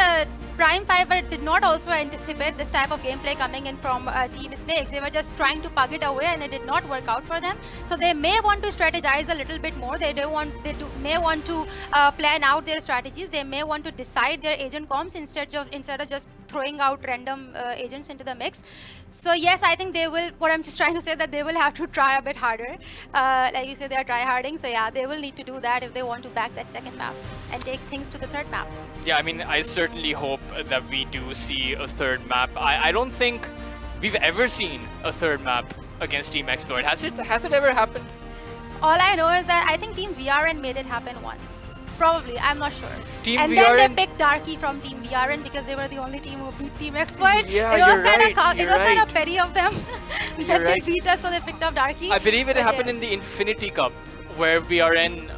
Prime Fiber did not also anticipate this type of gameplay coming in from Team Snakes. They were just trying to pug it away, and it did not work out for them. So they may want to strategize a little bit more. They may want to plan out their strategies. They may want to decide their agent comps instead of just throwing out random agents into the mix. So yes, I think they will. What I'm just trying to say that they will have to try a bit harder. Like you said, they are try-harding. So yeah, they will need to do that if they want to back that second map and take things to the third map. Yeah, I mean, I certainly hope that we do see a third map. I don't think we've ever seen a third map against Team Exploit. Has it ever happened? All I know is that I think Team VRN made it happen once. Probably, I'm not sure. Team and VRN then they picked Darky from Team VRN because they were the only team who beat Team Exploit. Yeah, it was you're kind right, of you're it was kind right. of petty of them that You're they right. beat us, so they picked up Darky. I believe it But happened yes. in the Infinity Cup, where VRN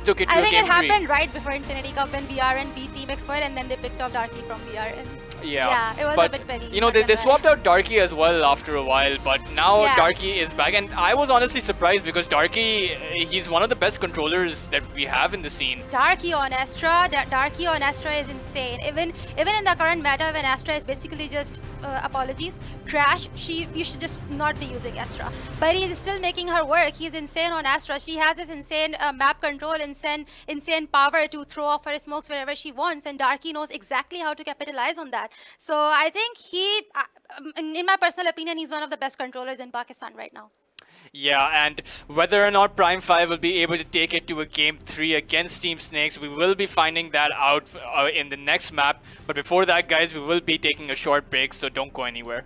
took it to I a think game it 3. happened right before Infinity Cup when VRN beat Team Exploit, and then they picked up Darky from VRN. Yeah, it was but, a bit petty. You know, not they gonna lie. swapped out Darky as well after a while, but now Yeah. Darky is back, and I was honestly surprised because Darky, he's one of the best controllers that we have in the scene. Darky on Astra, Darky on Astra is insane. Even in the current meta, when Astra is basically just apologies, trash, you should just not be using Astra. But he is still making her work. He's insane on Astra. She has this insane map control, insane power to throw off her smokes wherever she wants, and Darky knows exactly how to capitalize on that. So I think in my personal opinion, he's one of the best controllers in Pakistan right now. Yeah, and whether or not Prime 5 will be able to take it to a game 3 against Team Snakes, we will be finding that out in the next map. But before that, guys, we will be taking a short break, so don't go anywhere.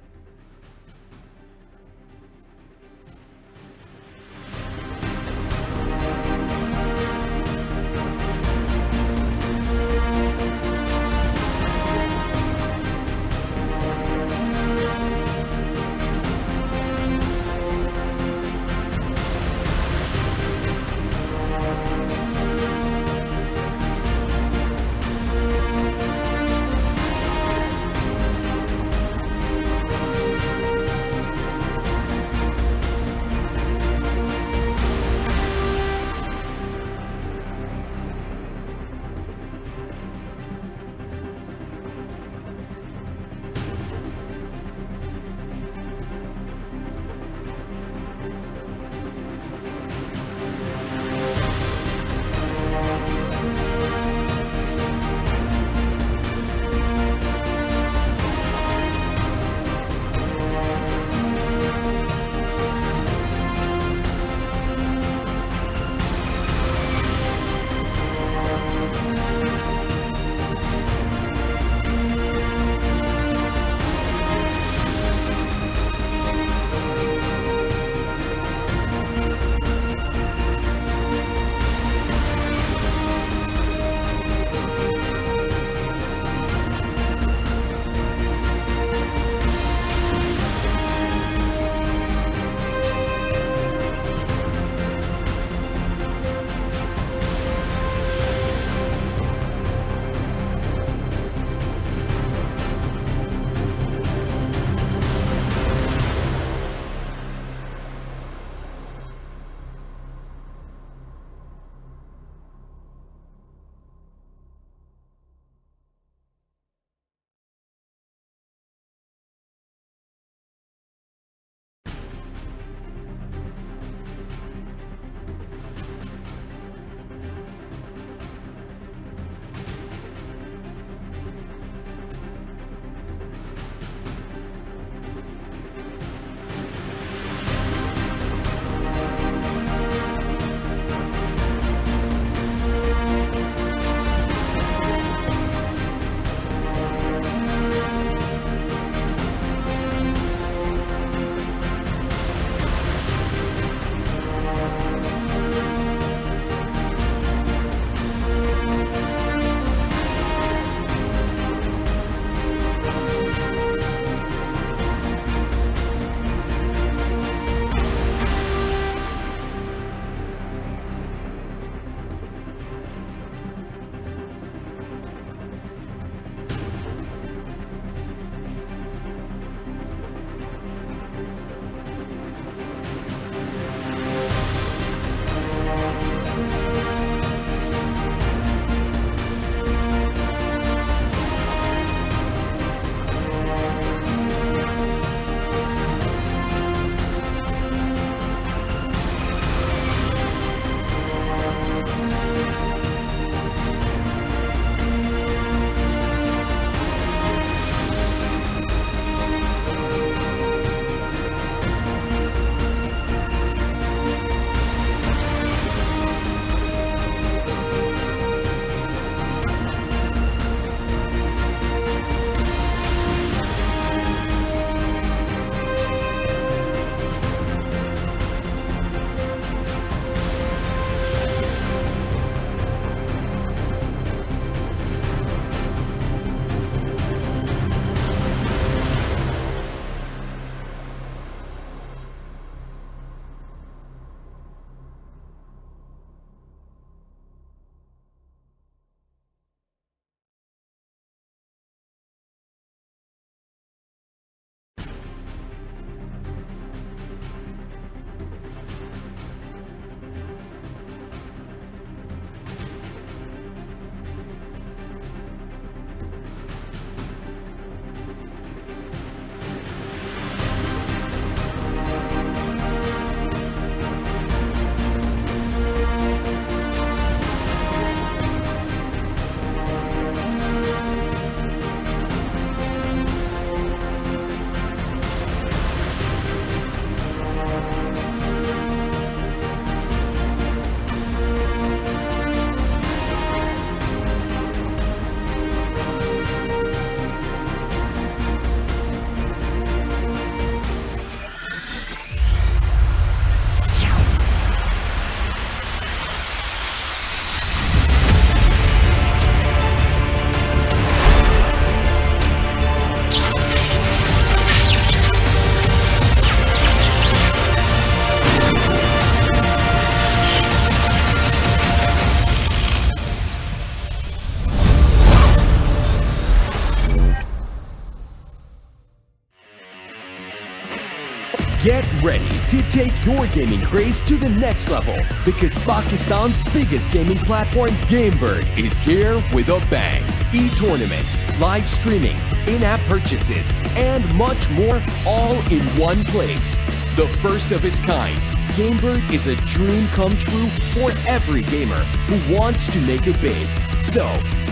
to take your gaming craze to the next level because Pakistan's biggest gaming platform, GameBird, is here with a bang. E-tournaments, live streaming, in-app purchases, and much more all in one place. The first of its kind, GameBird is a dream come true for every gamer who wants to make it big. So,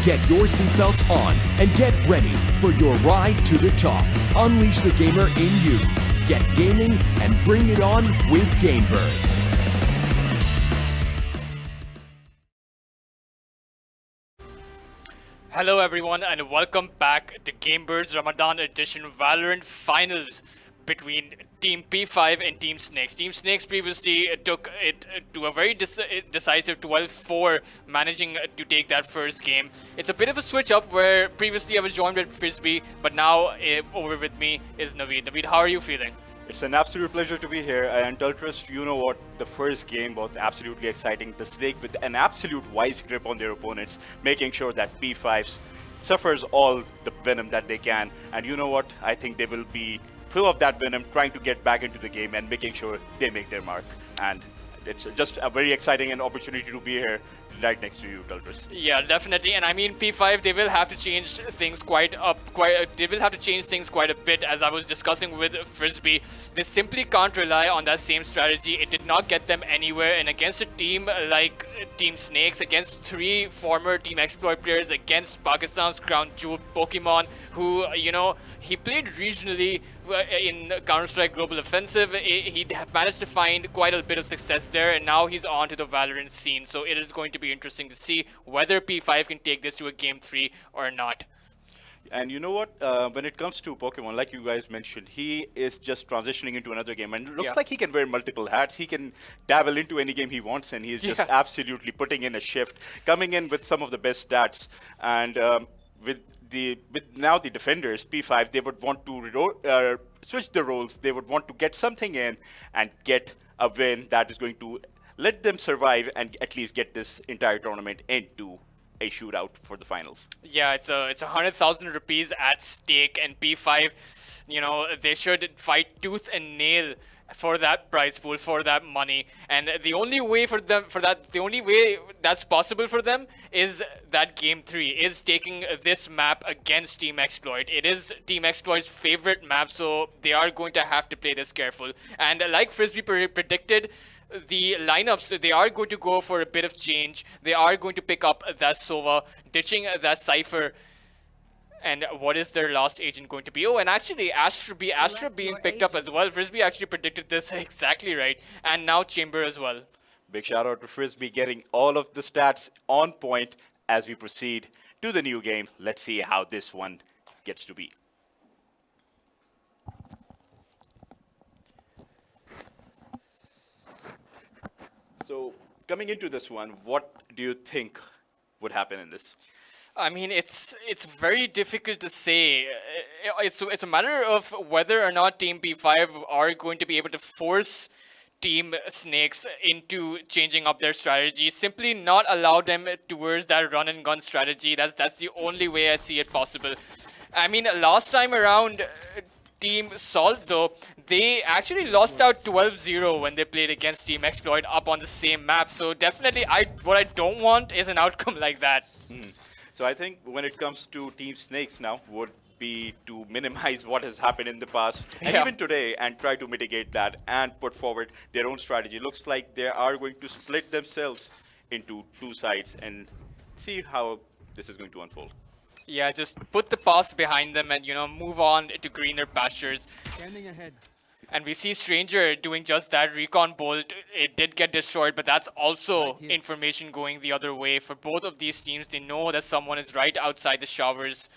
get your seatbelts on and get ready for your ride to the top. Unleash the gamer in you. Get gaming and bring it on with GameBird. Hello everyone and welcome back to GameBird's Ramadan edition Valorant Finals between Team P5 and Team Snakes. Team Snakes previously took it to a very decisive 12-4, managing to take that first game. It's a bit of a switch up where previously I was joined with Frisbee, but now over with me is Naveed. Naveed, how are you feeling? It's an absolute pleasure to be here, and Tultrus, you know what, the first game was absolutely exciting. The Snake with an absolute wise grip on their opponents, making sure that P5 suffers all the venom that they can, and you know what, I think they will be full of that venom, trying to get back into the game and making sure they make their mark. And it's just a very exciting and opportunity to be here right next to you, Tultrus. Yeah, definitely. And I mean, P5, they will have to change things quite a bit, as I was discussing with Frisbee. They simply can't rely on that same strategy. It did not get them anywhere. And against a team like Team Snakes, against 3 former Team Exploit players, against Pakistan's crown jewel Pokemon, who, you know, he played regionally in Counter-Strike Global Offensive. He managed to find quite a bit of success there, and now he's on to the Valorant scene. So it is going to be interesting to see whether P5 can take this to a Game 3 or not. And you know what, when it comes to Pokemon, like you guys mentioned, he is just transitioning into another game, and it looks like he can wear multiple hats. He can dabble into any game he wants, and he's just absolutely putting in a shift, coming in with some of the best stats. And with now the defenders, P5, they would want to switch the roles. They would want to get something in and get a win that is going to let them survive and at least get this entire tournament into a shootout for the finals. Yeah, it's 100,000 rupees at stake, and P5, you know, they should fight tooth and nail for that prize pool, for that money. And the only way the only way that's possible for them is that Game 3 is taking this map against Team Exploit. It is Team Exploit's favorite map, so they are going to have to play this careful. And like Frisbee predicted, the lineups, they are going to go for a bit of change. They are going to pick up that Sova, ditching that Cypher. And what is their last agent going to be? Oh, and actually Astra being picked up as well. Frisbee actually predicted this exactly right. And now Chamber as well. Big shout out to Frisbee getting all of the stats on point as we proceed to the new game. Let's see how this one gets to be. So, coming into this one, what do you think would happen in this? I mean, it's very difficult to say. It's a matter of whether or not Team P5 are going to be able to force Team Snakes into changing up their strategy. Simply not allow them towards that run and gun strategy. That's the only way I see it possible. I mean, last time around, Team Salt, though, they actually lost out 12-0 when they played against Team Exploit up on the same map. So definitely, what I don't want is an outcome like that. So I think when it comes to Team Snakes now, would be to minimize what has happened in the past and even today, and try to mitigate that and put forward their own strategy. Looks like they are going to split themselves into 2 sides and see how this is going to unfold. Yeah, just put the past behind them and, you know, move on to greener pastures. Standing ahead. And we see Stranger doing just that. Recon Bolt, it did get destroyed, but that's also information going the other way. For both of these teams, they know that someone is right outside the showers.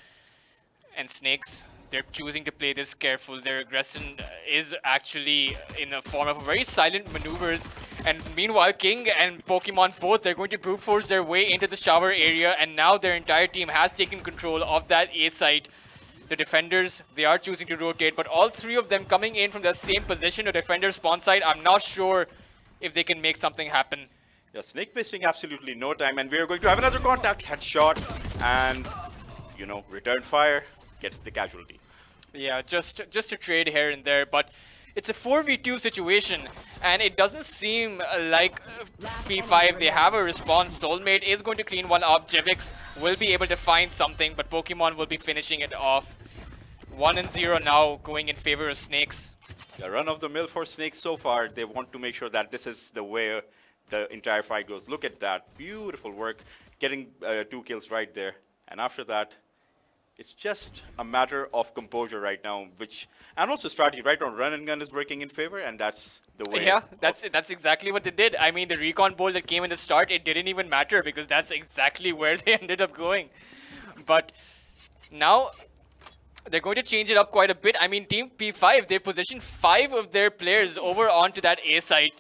And Snakes, they're choosing to play this careful. Their aggression is actually in the form of very silent maneuvers. And meanwhile, King and Pokemon both, they're going to brute force their way into the shower area. And now their entire team has taken control of that A site. The defenders, they are choosing to rotate, but all 3 of them coming in from the same position, the defender spawn side, I'm not sure if they can make something happen. Yeah, Snake wasting absolutely no time, and we're going to have another contact headshot, and, you know, return fire gets the casualty. Yeah, just a trade here and there, but It's a 4v2 situation, and it doesn't seem like P5 they have a response. Soulmate is going to clean one up. Jivix will be able to find something, but Pokemon will be finishing it off. 1-0 now, going in favor of Snakes. The run of the mill for Snakes so far, they want to make sure that this is the way the entire fight goes. Look at that. Beautiful work. Getting 2 kills right there. And after that, it's just a matter of composure right now, and also strategy. Right now, run and gun is working in favor, and that's the way. Yeah, that's exactly what they did. I mean, the recon bolt that came in the start, it didn't even matter because that's exactly where they ended up going. But now they're going to change it up quite a bit. I mean, Team P5, they positioned 5 of their players over onto that A site,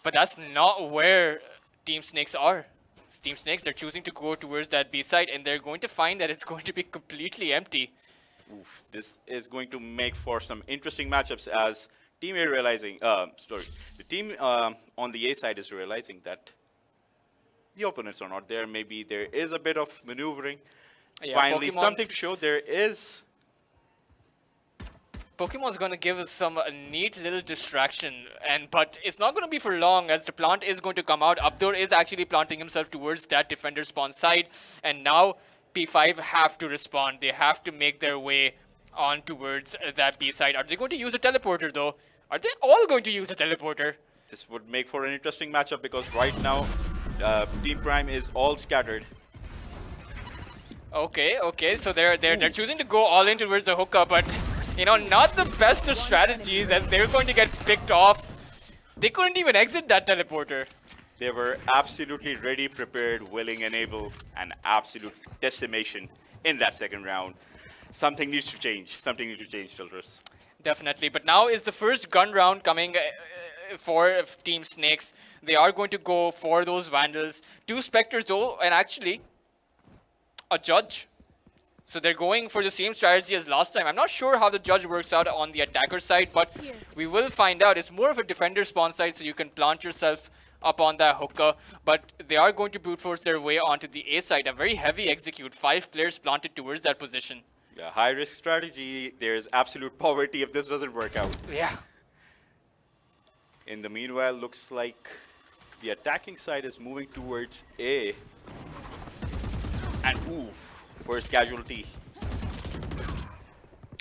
but that's not where Team Snakes are. Team Snakes, they're choosing to go towards that B site, and they're going to find that it's going to be completely empty. Oof, this is going to make for some interesting matchups as Team A realizing, the team on the A side is realizing that the opponents are not there. Maybe there is a bit of maneuvering. Yeah, Finally, something to show. There is. Pokemon's going to give us some neat little distraction, but it's not going to be for long as the plant is going to come out. Abdur is actually planting himself towards that defender spawn side, and now P5 have to respond. They have to make their way on towards that B side. Are they going to use a teleporter though? Are they all going to use a teleporter? This would make for an interesting matchup because right now Team Prime is all scattered. Okay, so they're choosing to go all in towards the hookah, but you know, not the best of strategies as they're going to get picked off. They couldn't even exit that teleporter. They were absolutely ready, prepared, willing, and able, and absolute decimation in that second round. Something needs to change. Something needs to change, Filters. Definitely, but now is the first gun round coming for Team Snakes. They are going to go for those Vandals. 2 Spectres though, and actually a Judge. So they're going for the same strategy as last time. I'm not sure how the Judge works out on the attacker side, but we will find out. It's more of a defender spawn side, so you can plant yourself up on that hookah. But they are going to brute force their way onto the A side. A very heavy execute. 5 players planted towards that position. Yeah, high risk strategy. There's absolute poverty if this doesn't work out. Yeah. In the meanwhile, looks like the attacking side is moving towards A. And oof. First casualty.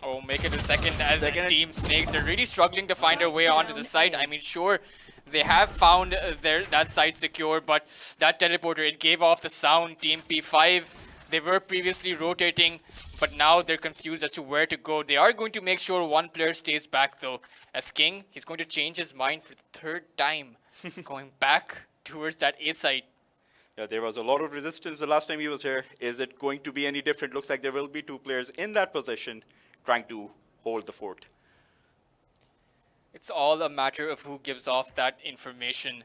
Oh, make it a second as Team Snakes. They're really struggling to find their way onto the site. I mean, sure, they have found that site secure, but that teleporter, it gave off the sound. Team P5, they were previously rotating, but now they're confused as to where to go. They are going to make sure one player stays back, though. As King, he's going to change his mind for the 3rd time, going back towards that A site. Yeah, there was a lot of resistance the last time he was here. Is it going to be any different? Looks like there will be 2 players in that position trying to hold the fort. It's all a matter of who gives off that information.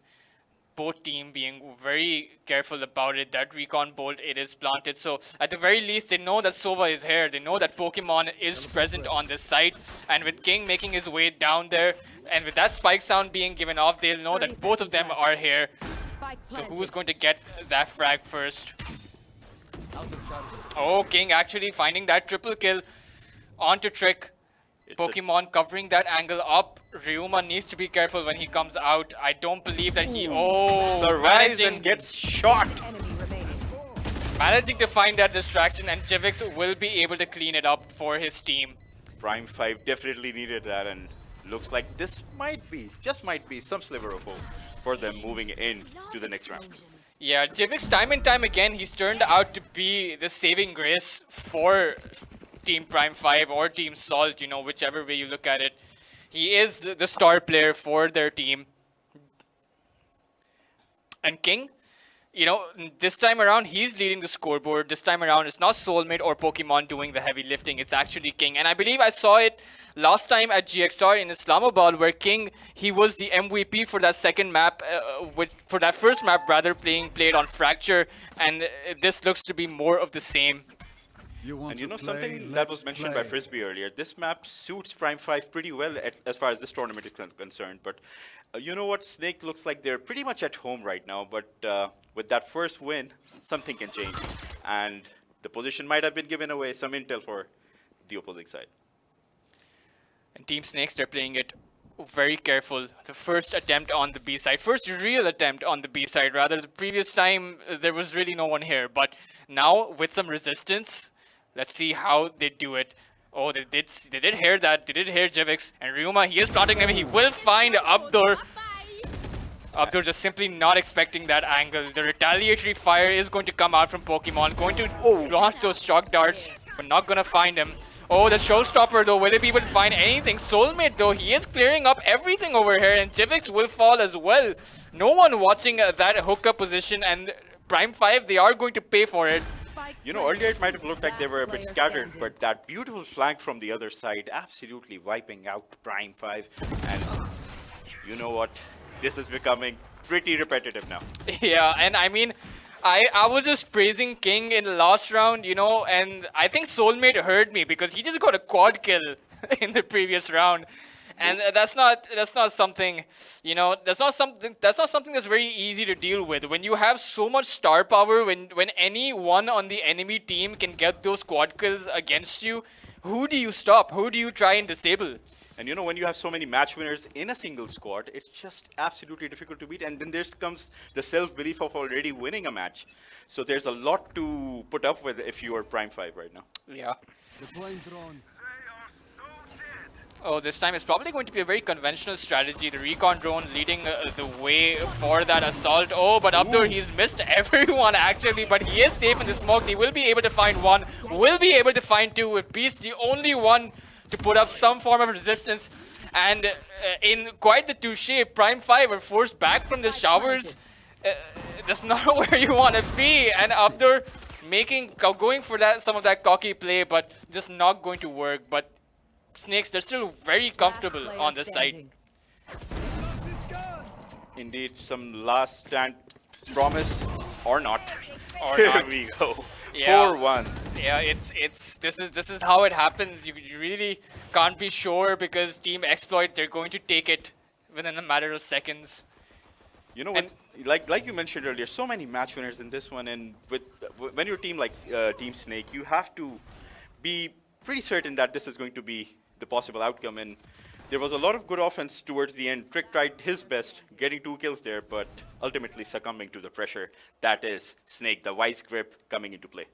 Both team being very careful about it. That recon bolt, it is planted. So at the very least, they know that Sova is here. They know that Pokemon is present on this site. And with King making his way down there, and with that spike sound being given off, they'll know that both of them are here. So who's going to get that frag first? Oh, King actually finding that triple kill onto Trick. Pokemon covering that angle up. Ryuma needs to be careful when he comes out. I don't believe that he... Oh, survives and gets shot. Managing to find that distraction, and Jivix will be able to clean it up for his team. Prime 5 definitely needed that, and looks like this might be, just might be, some sliver of hope for them moving in to the next round. Yeah, Jivix time and time again, he's turned out to be the saving grace for Team Prime 5 or Team Salt, you know, whichever way you look at it. He is the star player for their team. And King, you know, this time around, he's leading the scoreboard. This time around, it's not Soulmate or Pokemon doing the heavy lifting. It's actually King. And I believe I saw it last time at GXR in Islamabad, where King, he was the MVP for that second map, for that first map, rather, played on Fracture. And this looks to be more of the same. And you know something that was mentioned by Frisbee earlier, this map suits Prime 5 pretty well as far as this tournament is concerned. But you know what, Snake looks like they're pretty much at home right now, but with that first win, something can change. And the position might have been given away, some intel for the opposing side. And Team Snakes, they're playing it very careful. The first attempt on the B side, first real attempt on the B side, rather. The previous time there was really no one here, but now with some resistance, let's see how they do it. Oh, they did hear that. They did hear Jivix and Ryuma. He is planting him. He will find Abdur. Abdur just simply not expecting that angle. The retaliatory fire is going to come out from Pokemon, going to launch those shock darts, but not gonna find him. Oh, the showstopper though, will they be able to find anything? Soulmate though, he is clearing up everything over here, and Jivix will fall as well. No one watching that hookup position, and Prime 5, they are going to pay for it. You know, earlier it might have looked like they were a bit scattered, but that beautiful flank from the other side absolutely wiping out Prime 5. And you know what? This is becoming pretty repetitive now. Yeah, and I mean, I was just praising King in the last round, you know, and I think Soulmate heard me because he just got a quad kill in the previous round. And that's not something, you know, that's not something that's very easy to deal with. When you have so much star power, when anyone on the enemy team can get those quad kills against you, who do you stop? Who do you try and disable? And you know, when you have so many match winners in a single squad, it's just absolutely difficult to beat. And then there comes the self-belief of already winning a match. So there's a lot to put up with if you are Prime 5 right now. Yeah. Oh, this time it's probably going to be a very conventional strategy. The recon drone leading the way for that assault. Oh, but Abdur, he's missed everyone actually, but he is safe in the smokes. He will be able to find one, will be able to find two, with Beast the only one to put up some form of resistance. And in quite the touche, Prime 5 are forced back from the showers. That's not where you want to be. And Abdur going for that some of that cocky play, but just not going to work. But Snakes, they're still very comfortable on this side. Indeed, some last stand promise or not. Or Here not. we go. Yeah. 4-1. Yeah, this is how it happens. You really can't be sure because Team Exploit, they're going to take it within a matter of seconds. You know what? Like you mentioned earlier, so many match winners in this one, and when your team like Team Snake, you have to be pretty certain that this is going to be the possible outcome. And there was a lot of good offense towards the end. Trick tried his best, getting 2 kills there, but ultimately succumbing to the pressure. That is Snake, the wise grip coming into play.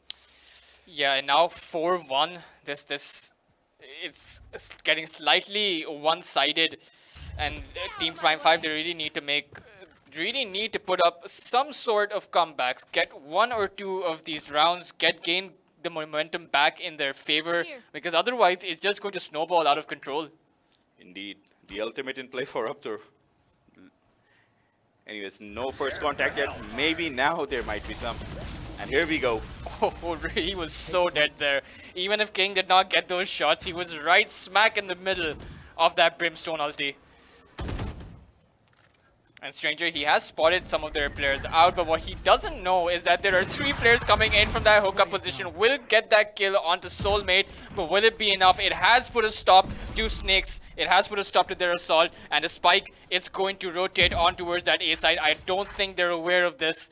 Yeah, and now 4-1. It's getting slightly one-sided, and Team Prime 5, they really need to put up some sort of comebacks, get 1 or 2 of these rounds, gain the momentum back in their favor, because otherwise it's just going to snowball out of control. Indeed, the ultimate in play for Abdur. Anyways, no first contact yet. Maybe now there might be some. And here we go. Oh, he was so dead there. Even if King did not get those shots, he was right smack in the middle of that Brimstone ulti. And Stranger, he has spotted some of their players out, but what he doesn't know is that there are 3 players coming in from that hookup position. Will get that kill onto Soulmate, but will it be enough? It has put a stop to Snakes. It has put a stop to their assault, and the spike is going to rotate on towards that A side. I don't think they're aware of this.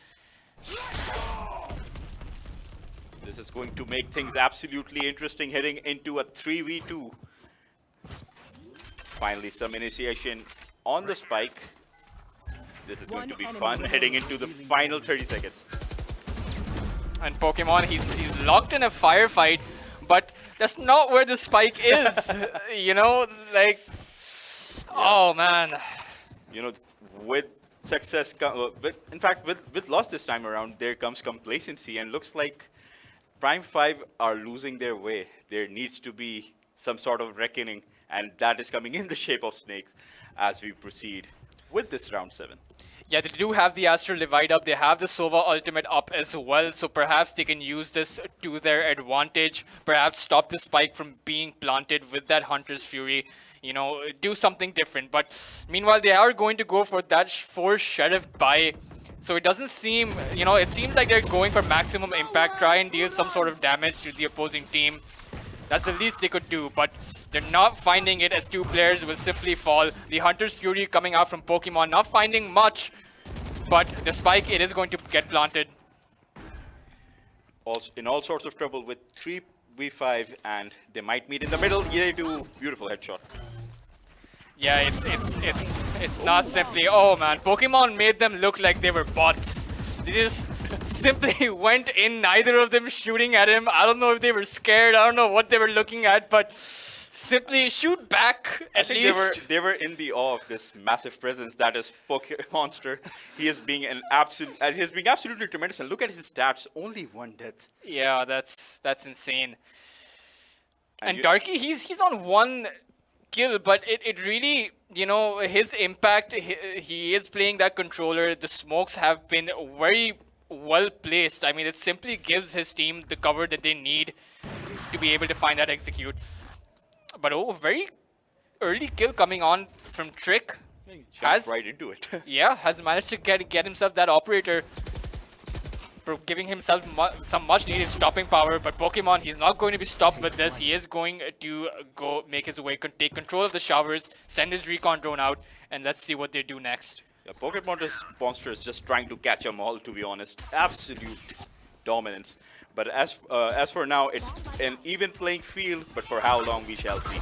This is going to make things absolutely interesting heading into a 3v2. Finally, some initiation on the spike. This is going to be fun heading into the final 30 seconds. And Pokemon, he's locked in a firefight, but that's not where the spike is. You know, like, oh man. You know, with success, in fact, with loss this time around, there comes complacency, and looks like Prime 5 are losing their way. There needs to be some sort of reckoning, and that is coming in the shape of Snakes as we proceed with this round 7. Yeah, they do have the Astral Divide up. They have the Sova Ultimate up as well. So perhaps they can use this to their advantage. Perhaps stop the spike from being planted with that Hunter's Fury. You know, do something different. But meanwhile, they are going to go for that force Sheriff buy. So it doesn't seem, you know, it seems like they're going for maximum impact. Try and deal some sort of damage to the opposing team. That's the least they could do, but they're not finding it as 2 players will simply fall. The Hunter's Fury coming out from Pokemon, not finding much, but the spike, it is going to get planted. Also, in all sorts of trouble with 3v5, and they might meet in the middle. Yeah, they do. Beautiful headshot. Yeah, it's not simply. Oh man, Pokemon made them look like they were bots. They just simply went in, neither of them shooting at him. I don't know if they were scared. I don't know what they were looking at, but simply shoot back I at think least. they were in the awe of this massive presence that is Monster. He is being an absolute. He is being absolutely tremendous. And look at his stats. Only one death. Yeah, that's insane. And you- Darky, he's on one kill, but it really, you know, his impact, he is playing that controller. The smokes have been very well placed. I mean, it simply gives his team the cover that they need to be able to find that execute. But oh, very early kill coming on from Trick. He Has- jumped right into it. Yeah, has managed to get himself that operator, giving himself some much needed stopping power. But Pokemon, he's not going to be stopped with this. He is going to go make his way, take control of the showers, send his recon drone out, and let's see what they do next. Yeah, Pokemon Monster is just trying to catch them all, to be honest. Absolute dominance. But as for now, it's an even playing field, but for how long we shall see.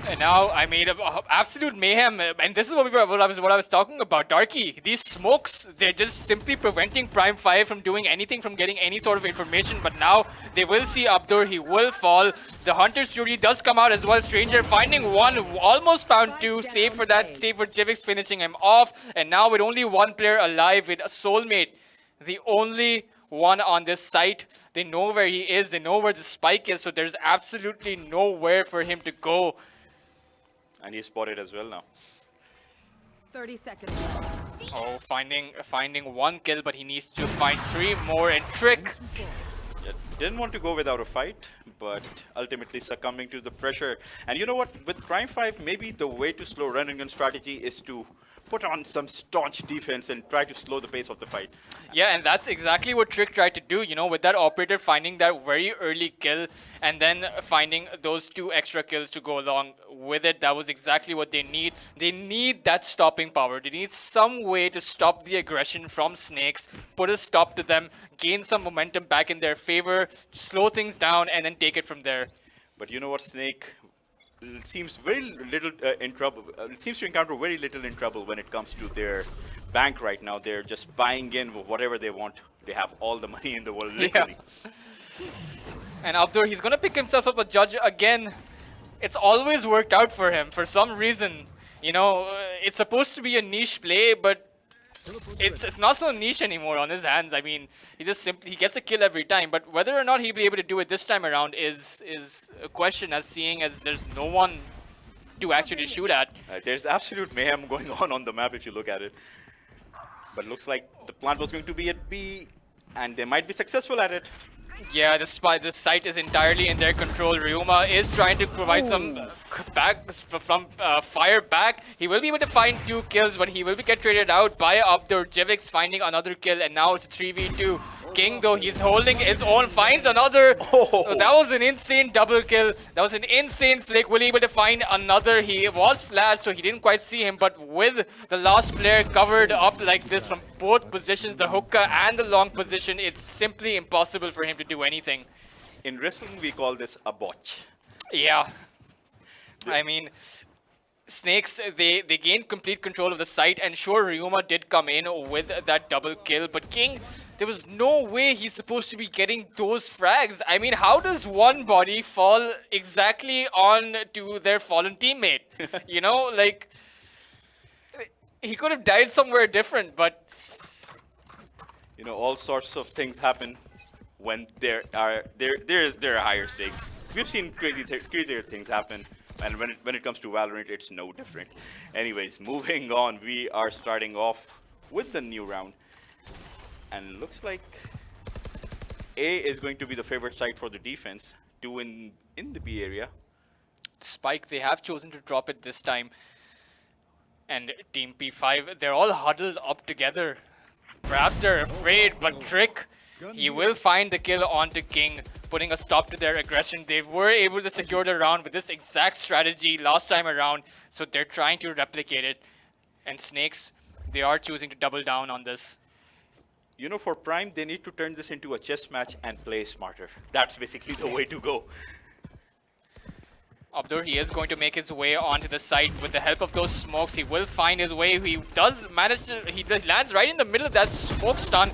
And now I made absolute mayhem, and this is what I was talking about. Darky, these smokes, they're just simply preventing Prime 5 from doing anything, from getting any sort of information. But now they will see Abdur, he will fall. The Hunter's Fury does come out as well. Stranger finding one, almost found two, save for that, save for Jivix finishing him off. And now with only one player alive, with a soulmate, the only one on this site. They know where he is, they know where the spike is, so there's absolutely nowhere for him to go. And he's spotted as well now. 30 seconds left. Oh, finding one kill, but he needs to find 3 more. And Trick, Yeah, didn't want to go without a fight, but ultimately succumbing to the pressure. And you know what? With Prime 5, maybe the way to slow run and gun strategy is to put on some staunch defense and try to slow the pace of the fight. yeah, and that's exactly what Trick tried to do, you know, with that operator finding that very early kill and then finding those 2 extra kills to go along with it. That was exactly what they need. They need that stopping power. They need some way to stop the aggression from Snakes, put a stop to them, gain some momentum back in their favor, slow things down, and then take it from there. But you know what, Snake seems very little in trouble. Seems to encounter very little in trouble when it comes to their bank right now. They're just buying in whatever they want. They have all the money in the world, literally. And Abdur, he's gonna pick himself up a judge again. It's always worked out for him for some reason. You know, it's supposed to be a niche play, but it's not so niche anymore on his hands. I mean, he gets a kill every time, but whether or not he'll be able to do it this time around is a question, as seeing as there's no one to actually shoot at. There's absolute mayhem going on the map if you look at it. But looks like the plan was going to be at B, and they might be successful at it. Yeah, this site is entirely in their control. Ryuma is trying to provide some fire back. He will be able to find 2 kills, but he will be get traded out by Abdur. Jivix finding another kill, and now it's a 3v2. King, though, he's holding his own, finds another. Oh. That was an insane double kill. That was an insane flick. Will he able to find another? He was flashed, so he didn't quite see him, but with the last player covered up like this from both positions, the hookah and the long position, it's simply impossible for him to do anything. In wrestling, we call this a botch. Yeah. I mean, Snakes, they gained complete control of the site, and sure, Ryuma did come in with that double kill, but King, there was no way he's supposed to be getting those frags. I mean, how does one body fall exactly on to their fallen teammate? You know, like, he could have died somewhere different, but... You know, all sorts of things happen when there are higher stakes. We've seen crazier things happen, and when it comes to Valorant, it's no different. Anyways, moving on, we are starting off with the new round, and looks like A is going to be the favorite site for the defense. 2 in the B area. Spike, they have chosen to drop it this time, and Team P5, they're all huddled up together. Perhaps they're afraid, but Trick, he will find the kill onto King, putting a stop to their aggression. They were able to secure the round with this exact strategy last time around, so they're trying to replicate it. And Snakes, they are choosing to double down on this. You know, for Prime, they need to turn this into a chess match and play smarter. That's basically the way to go. Abdur, he is going to make his way onto the site with the help of those smokes. He will find his way. He does manage to, he lands right in the middle of that smoke stun,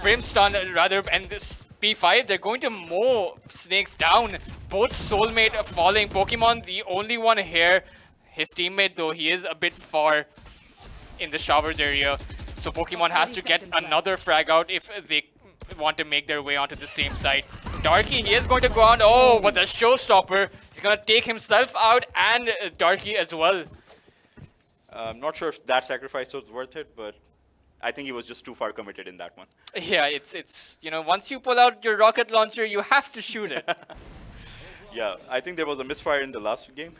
brim stun rather, and this P5, they're going to mow Snakes down. Both soulmate are falling. Pokemon, the only one here. His teammate, though, he is a bit far in the showers area. So Pokemon has to get another frag out if they want to make their way onto the same side. Darky, he is going to go on. Oh, but the showstopper. He's going to take himself out and Darky as well. I'm not sure if that sacrifice was worth it, but I think he was just too far committed in that one. Yeah, it's you know, once you pull out your rocket launcher, you have to shoot it. Yeah, I think there was a misfire in the last game,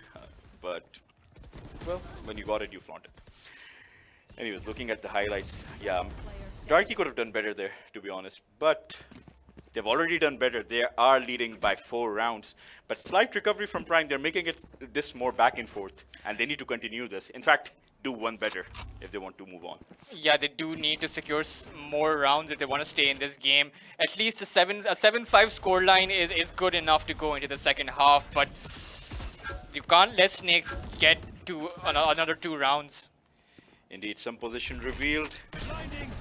but, well, when you got it, you flaunt it. Anyways, looking at the highlights, yeah, Darky could have done better there, to be honest, but they've already done better. They are leading by 4 rounds, but slight recovery from Prime. They're making it this more back and forth, and they need to continue this. In fact, do one better if they want to move on. Yeah, they do need to secure more rounds if they want to stay in this game. At least a 7-5 scoreline is good enough to go into the second half, but you can't let Snakes get to another 2 rounds. Indeed, some position revealed.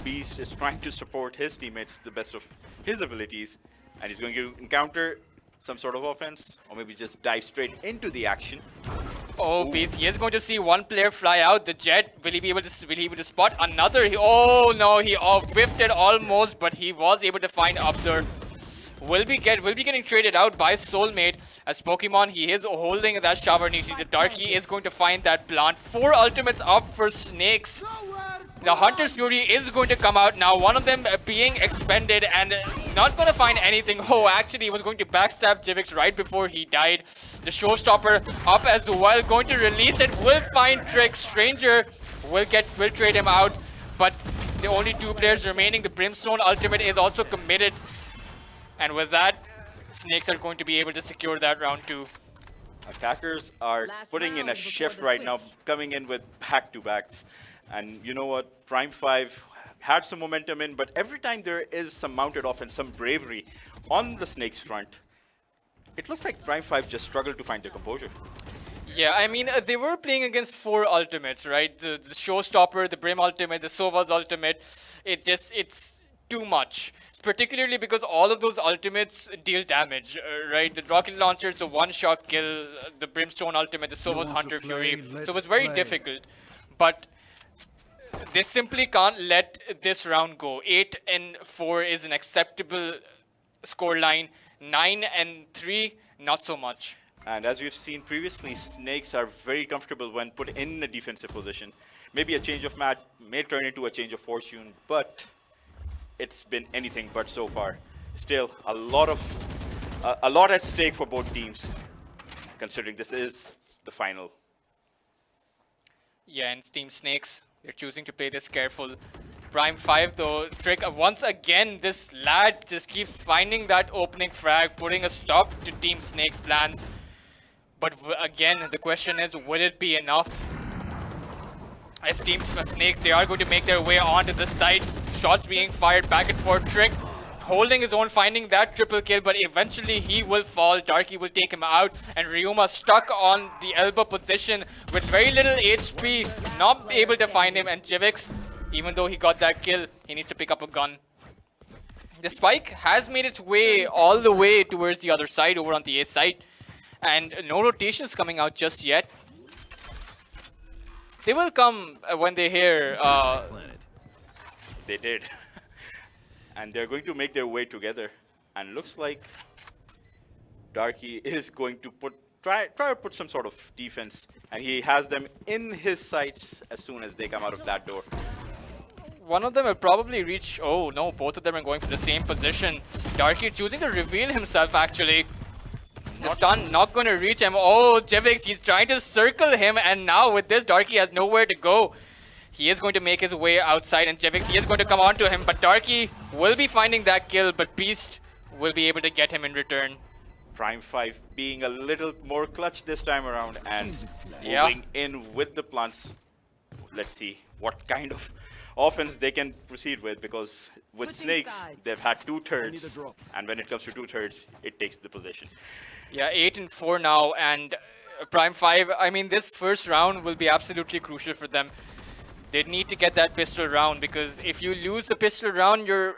Beast is trying to support his teammates to the best of his abilities, and he's going to encounter some sort of offense, or maybe just dive straight into the action. Oh, Beast, he is going to see one player fly out. The Jet, will he be able to spot another? Oh no, he whiffed it almost, but he was able to find Abdur. Will be getting traded out by Soulmate as Pokemon. He is holding that shower neatly. The Darky is going to find that plant. 4 ultimates up for Snakes. The Hunter's Fury is going to come out now. One of them being expended and not going to find anything. Oh, actually, he was going to backstab Jivix right before he died. The Showstopper up as well. Going to release it. Will find Trick. Stranger will trade him out. But the only 2 players remaining. The Brimstone ultimate is also committed. And with that, Snakes are going to be able to secure that round 2. Attackers are putting in a shift right now, coming in with back-to-backs. And you know what? Prime 5 had some momentum in, but every time there is some mounted offense, some bravery on the Snakes front, it looks like Prime 5 just struggled to find their composure. Yeah, I mean, they were playing against 4 ultimates, right? The Showstopper, the Brim ultimate, the Sova's ultimate. It's too much. Particularly because all of those ultimates deal damage, right? The rocket launcher is a one-shot kill, the Brimstone ultimate, the Sova's Hunter Fury. So it was very difficult. But they simply can't let this round go. 8-4 is an acceptable scoreline. 9-3, not so much. And as we've seen previously, Snakes are very comfortable when put in the defensive position. Maybe a change of match may turn into a change of fortune, but it's been anything but so far. Still, a lot at stake for both teams, considering this is the final. Yeah, and Team Snakes, they're choosing to play this careful. Prime 5 though, Trick, once again, this lad just keeps finding that opening frag, putting a stop to Team Snakes' plans. But again, the question is, will it be enough? As Team Snakes, they are going to make their way onto the side. Shots being fired back and forth. Trick holding his own, finding that triple kill, but eventually he will fall. Darky will take him out, and Ryuma stuck on the elbow position with very little HP, not able to find him. And Jivix, even though he got that kill, he needs to pick up a gun. The spike has made its way all the way towards the other side, over on the A side, and no rotations coming out just yet. They will come when they hear. They did. And they're going to make their way together. And looks like Darky is going to try to put some sort of defense. And he has them in his sights as soon as they come out of that door. One of them will probably reach. Oh no, both of them are going for the same position. Darky choosing to reveal himself actually. The stun not going to reach him. Oh, Jivix, he's trying to circle him, and now with this, Darky has nowhere to go. He is going to make his way outside, and Jivix, he is going to come on to him, but Darky will be finding that kill, but Beast will be able to get him in return. Prime 5 being a little more clutch this time around, and moving in with the plants. let's see what kind of offense they can proceed with, because with Switching Snakes, sides. they've had 2/3, and when it comes to 2/3, it takes the possession. Yeah, 8-4 now, and Prime 5, I mean, this first round will be absolutely crucial for them. They need to get that pistol round, because if you lose the pistol round, you're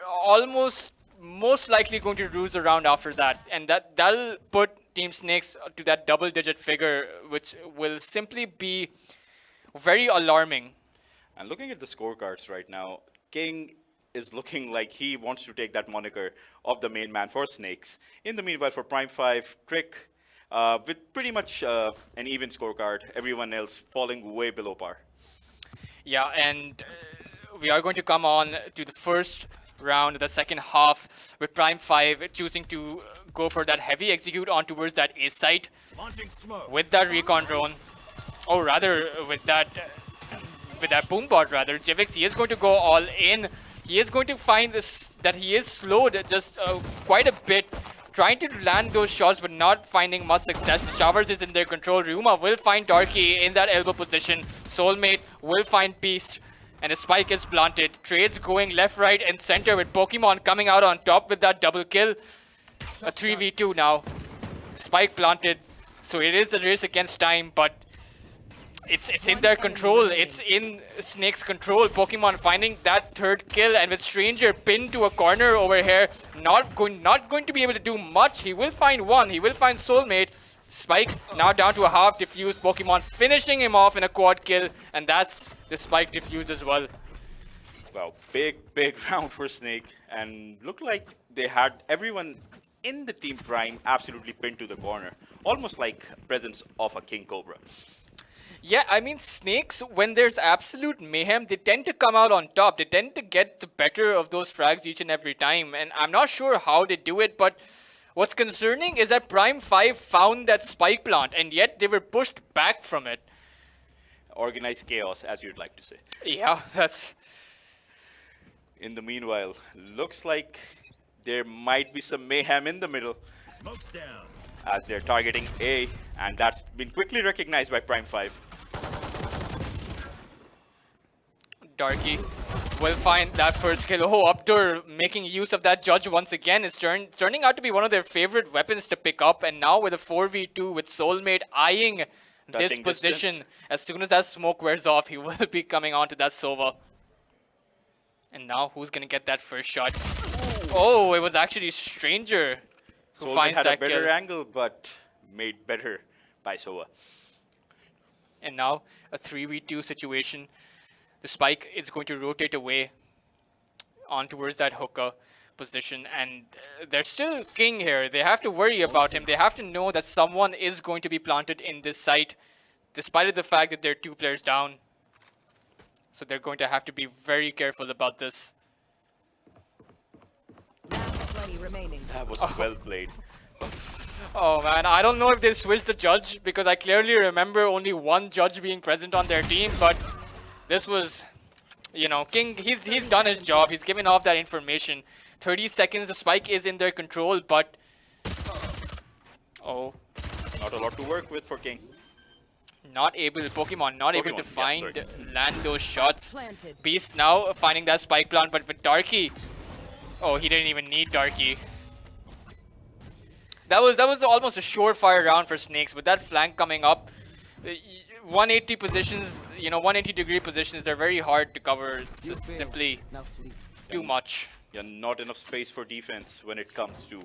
most likely going to lose the round after that. And that'll put Team Snakes to that double-digit figure, which will simply be very alarming. And looking at the scorecards right now, King is looking like he wants to take that moniker of the main man for Snakes. In the meanwhile, for Prime 5, Trick, with pretty much an even scorecard, everyone else falling way below par. Yeah, and we are going to come on to the first round, the second half, with Prime 5 choosing to go for that heavy execute on towards that A site with that recon drone. Or rather, with that boombot, rather. Jivix, he is going to go all in. He is going to find this, that he is slowed just quite a bit, trying to land those shots but not finding much success. The Showers is in their control. Ryuma will find Darky in that elbow position. Soulmate will find Beast, and a spike is planted. Trades going left, right, and center, with Pokemon coming out on top with that double kill. A 3v2 now. Spike planted, so it is a race against time, but it's in their control. It's in Snake's control. Pokemon finding that third kill, and with Stranger pinned to a corner over here, not going to be able to do much. He will find one. He will find Soulmate. Spike now down to a half defuse. Pokemon finishing him off in a quad kill, and that's the Spike defuse as well. Wow, big round for Snake, and looked like they had everyone in the Team Prime absolutely pinned to the corner. Almost like presence of a King Cobra. Yeah, I mean, Snakes, when there's absolute mayhem, they tend to come out on top. They tend to get the better of those frags each and every time. And I'm not sure how they do it, but what's concerning is that Prime 5 found that spike plant, and yet they were pushed back from it. Organized chaos, as you'd like to say. Yeah, that's... In the meanwhile, looks like there might be some mayhem in the middle. Smoke's down. As they're targeting A, and that's been quickly recognized by Prime 5. Darky will find that first kill. Oh, Uptor making use of that judge once again. Is turning out to be one of their favorite weapons to pick up. And now with a 4v2 with Soulmate eyeing this Touching position. distance. As soon as that smoke wears off, he will be coming onto that Sova. And now who's going to get that first shot? Oh, it was actually Stranger who Soulmate finds had that a better kill. angle, but made better by Sova. And now a 3v2 situation. The spike is going to rotate away on towards that hookah position, and they're still King here. They have to worry about him. They have to know that someone is going to be planted in this site, despite of the fact that they're 2 players down. So they're going to have to be very careful about this. Plenty remaining. That was well played. Oh man, I don't know if they switched the judge, because I clearly remember only one judge being present on their team, but this was, you know, King, he's done his job. He's given off that information. 30 seconds, the spike is in their control, but... Oh. Not a lot to work with for King. Not able, Pokemon not able to Yeah, find, sorry. land those shots. Planted. Beast now finding that spike plant, but with Darky... Oh, he didn't even need Darky. That was almost a surefire round for Snakes. With that flank coming up, 180 positions, you know, 180 degree positions, they're very hard to cover. It's just simply too much. Yeah, not enough space for defense when it comes to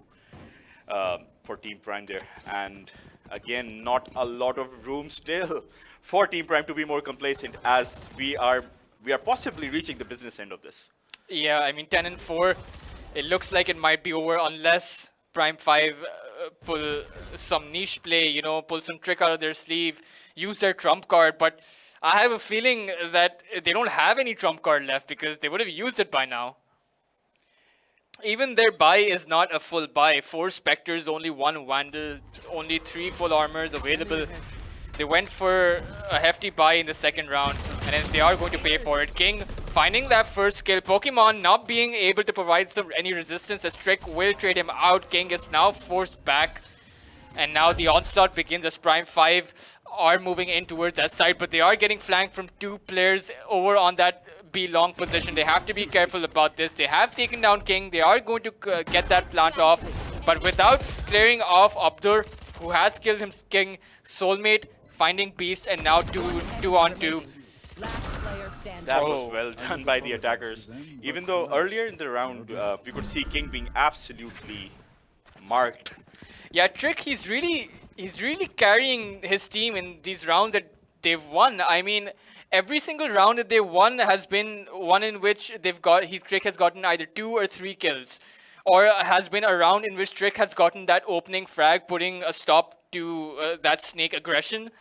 for Team Prime there. And again, not a lot of room still for Team Prime to be more complacent, as we are possibly reaching the business end of this. Yeah, I mean 10-4. It looks like it might be over unless Prime 5 pull some niche play, you know, pull some trick out of their sleeve, use their trump card. But I have a feeling that they don't have any trump card left, because they would have used it by now. Even their buy is not a full buy. 4 Spectres, only 1 Vandal, only 3 full armors available. They went for a hefty buy in the second round, and then they are going to pay for it. King finding that first kill. Pokemon not being able to provide any resistance, as Trick will trade him out. King is now forced back, and now the onslaught begins as Prime 5 are moving in towards that side, but they are getting flanked from 2 players over on that B long position. They have to be careful about this. They have taken down King. They are going to get that plant off, but without clearing off Abdur, who has killed him King, Soulmate finding Beast, and now 2 on 2. Last player standing. That was well done by the attackers. Even though earlier in the round, we could see King being absolutely marked. Yeah, Trick, he's really carrying his team in these rounds that they've won. I mean, every single round that they won has been one in which Trick has gotten either 2 or 3 kills, or has been a round in which Trick has gotten that opening frag, putting a stop to that Snake aggression.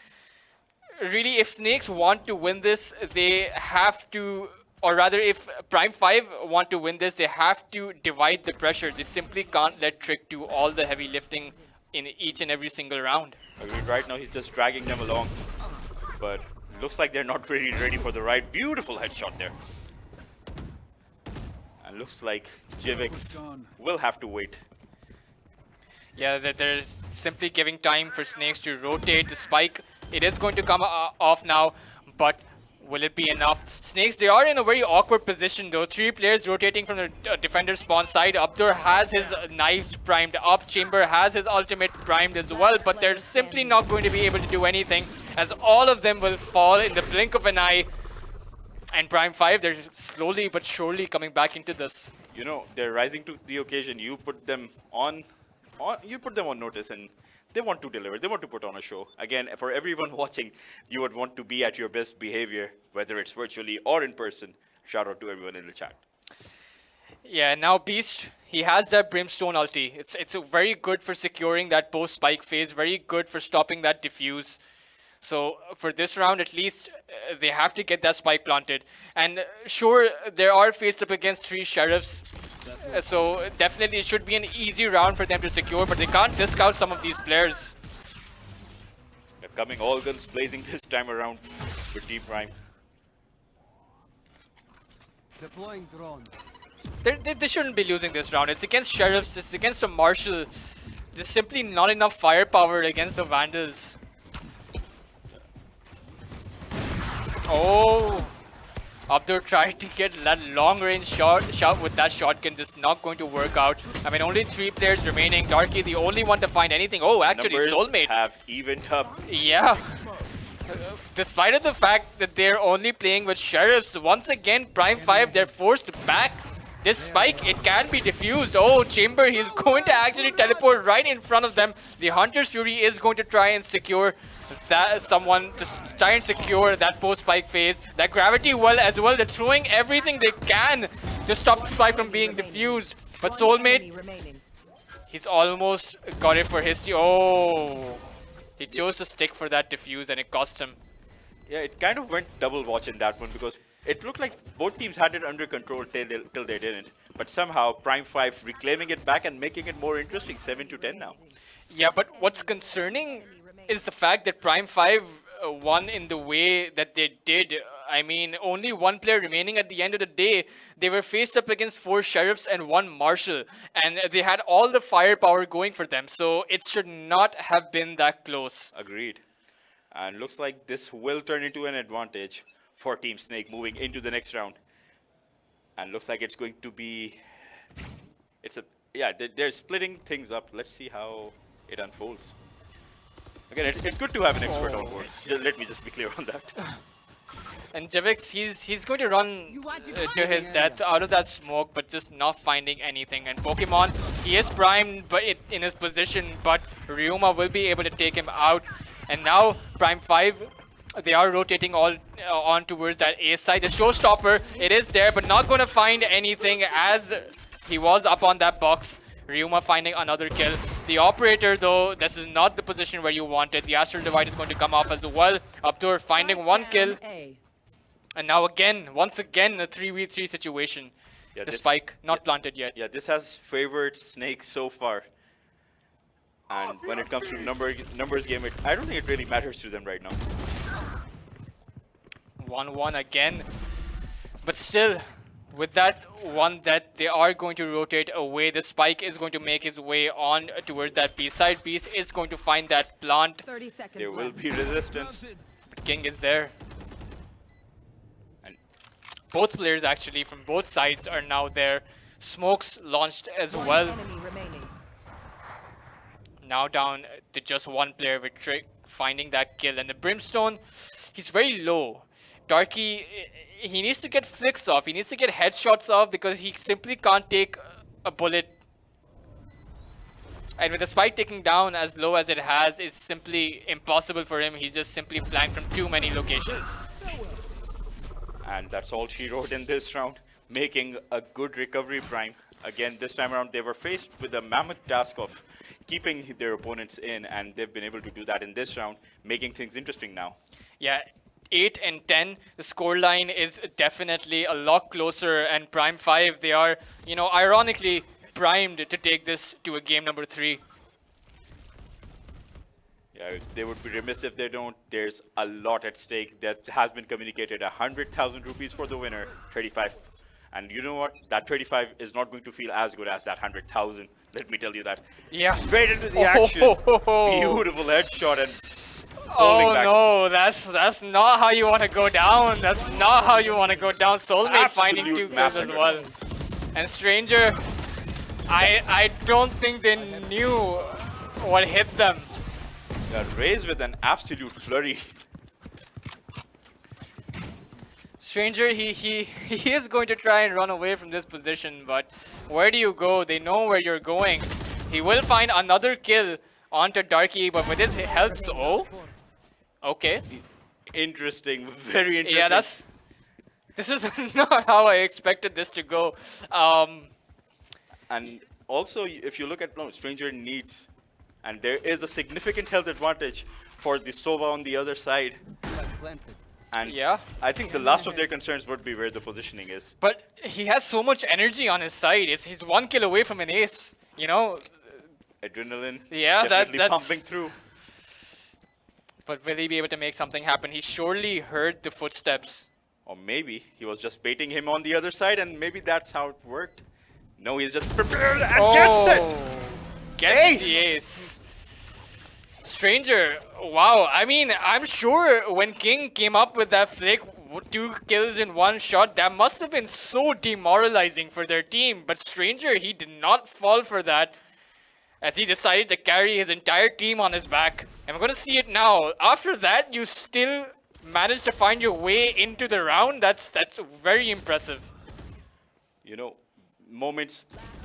Really, if Snakes want to win this, they have to, or rather if Prime 5 want to win this, they have to divide the pressure. They simply can't let Trick do all the heavy lifting in each and every single round. Agreed. Right now he's just dragging them along, but looks like they're not really ready for the ride. Beautiful headshot there. And looks like Jivix will have to wait. Yeah, they're simply giving time for Snakes to rotate the spike. It is going to come off now, but will it be enough? Snakes, they are in a very awkward position though. 3 players rotating from the defender spawn side. Abdur has his knives primed up. Chamber has his ultimate primed as well, but they're simply not going to be able to do anything, as all of them will fall in the blink of an eye. And Prime 5, they're slowly but surely coming back into this. You know, they're rising to the occasion. You put them on notice, and they want to deliver. They want to put on a show. Again, for everyone watching, you would want to be at your best behavior, whether it's virtually or in person. Shout out to everyone in the chat. Yeah, now Beast, he has that Brimstone ulti. It's very good for securing that post-spike phase, very good for stopping that diffuse. So for this round, at least, they have to get that spike planted. And sure, they are faced up against 3 Sheriffs. So definitely it should be an easy round for them to secure, but they can't discount some of these players. They're coming all guns blazing this time around with Team Prime. Deploying drone. They shouldn't be losing this round. It's against Sheriffs, it's against a Marshal. There's simply not enough firepower against the Vandals. Oh! Abdur tried to get that long-range shot with that shotgun, just not going to work out. I mean, only 3 players remaining. Darky, the only one to find anything. Oh, actually, Numbers Soulmate have evened up. Yeah. Despite of the fact that they're only playing with Sheriffs, once again, Prime 5, they're forced back. This spike, it can be diffused. Oh, Chamber, he's going to actually teleport right in front of them. The Hunter's Fury is going to try and secure that try and secure that post-spike phase. That gravity well as well. They're throwing everything they can to stop the spike from being diffused. But Soulmate, he's almost got it for his team. Oh, he chose to stick for that diffuse and it cost him. Yeah, it kind of went double watch in that one because it looked like both teams had it under control till they didn't. But somehow Prime 5 reclaiming it back and making it more interesting, 7-10 now. Yeah, but what's concerning is the fact that Prime 5 won in the way that they did. I mean, only 1 player remaining at the end of the day. They were faced up against 4 Sheriffs and 1 Marshal, and they had all the firepower going for them. So it should not have been that close. Agreed. And looks like this will turn into an advantage for Team Snake moving into the next round. And looks like it's going to be... they're splitting things up. Let's see how it unfolds. Again, it's good to have an expert on board. Let me just be clear on that. And Jivix, he's going to run to his death out of that smoke, but just not finding anything. And Pokemon, he is primed in his position, but Ryuma will be able to take him out. And now Prime 5, they are rotating all on towards that A side. The showstopper, it is there, but not going to find anything as he was up on that box. Ryuma finding another kill. The operator though, this is not the position where you want it. The Astral Divide is going to come off as well. Abdur finding 1 kill. And now once again, a 3v3 situation. Yeah, the spike not planted yet. Yeah, this has favored Snake so far. And when it comes to numbers game, I don't think it really matters to them right now. 1-1 again. But still, With that one that they are going to rotate away, the spike is going to make his way on towards that B side. Beast is going to find that plant. 30 seconds There will left. be resistance. But King is there. And both players actually from both sides are now there. Smokes launched as One well. enemy remaining. Now down to just one player with Trick finding that kill. And the Brimstone, he's very low. Darky, he needs to get flicks off. He needs to get headshots off because he simply can't take a bullet. And with the spike taking down as low as it has, it's simply impossible for him. He's just simply flanked from too many locations. And that's all she wrote in this round, making a good recovery Prime. Again, this time around, they were faced with a mammoth task of keeping their opponents in, and they've been able to do that in this round, making things interesting now. Yeah, 8 and 10, the scoreline is definitely a lot closer, and Prime 5, they are, you know, ironically primed to take this to a game number 3. Yeah, they would be remiss if they don't. There's a lot at stake that has been communicated. 100,000 rupees for the winner, 35. And you know what? That 35 is not going to feel as good as that 100,000. Let me tell you that. Yeah. Straight into the action. Beautiful headshot and folding Oh back. no, that's not how you want to go down. That's not how you want to go down. Soulmate finding 2 Absolute kills as massacre. well. And Stranger, I don't think they knew what hit them. Raised with an absolute flurry. Stranger, he is going to try and run away from this position, but where do you go? They know where you're going. He will find another kill onto Darky, but with his health, oh, okay. Interesting, very interesting. Yeah, this is not how I expected this to go. And also, if you look at Stranger needs, and there is a significant health advantage for the Sova on the other side. Planted. And Yeah. I think the last of their concerns would be where the positioning is. But he has so much energy on his side. He's 1 kill away from an ace. You know, Adrenaline Yeah, definitely that's- pumping through. but will he be able to make something happen? He surely heard the footsteps. Or maybe he was just baiting him on the other side, and maybe that's how it worked. No, he's just prepared and gets it! Gets the ace. Stranger, wow. I mean, I'm sure when King came up with that flick, 2 kills in 1 shot, that must have been so demoralizing for their team. But Stranger, he did not fall for that, as he decided to carry his entire team on his back. And we're going to see it now. After that, you still managed to find your way into the round. That's very impressive. You know, moments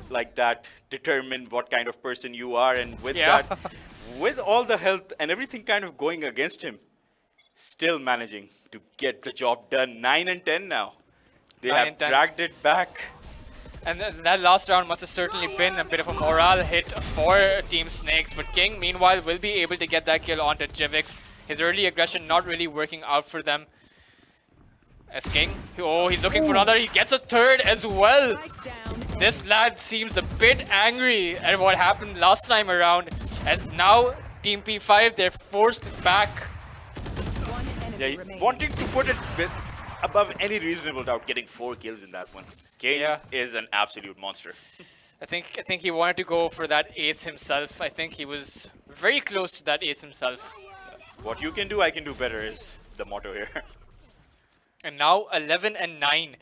like that determine what kind of person you are, and with Yeah. that, with all the health and everything kind of going against him, still managing to get the job done. 9 and 10 now. They 9 have and 10. dragged it back. And that last round must have certainly been a bit of a morale hit for Team Snakes. But King, meanwhile, will be able to get that kill onto Jivix. His early aggression not really working out for them. As King, oh, he's looking for another. He gets a third as well. Strike down. This lad seems a bit angry at what happened last time around. As now, Team P5, they're forced back. One Yeah, enemy remaining. wanting to put it above any reasonable doubt, getting 4 kills in that one. King Yeah. is an absolute monster. I think he wanted to go for that ace himself. I think he was very close to that ace himself. What you can do, I can do better is the motto here. And now 11 and 9.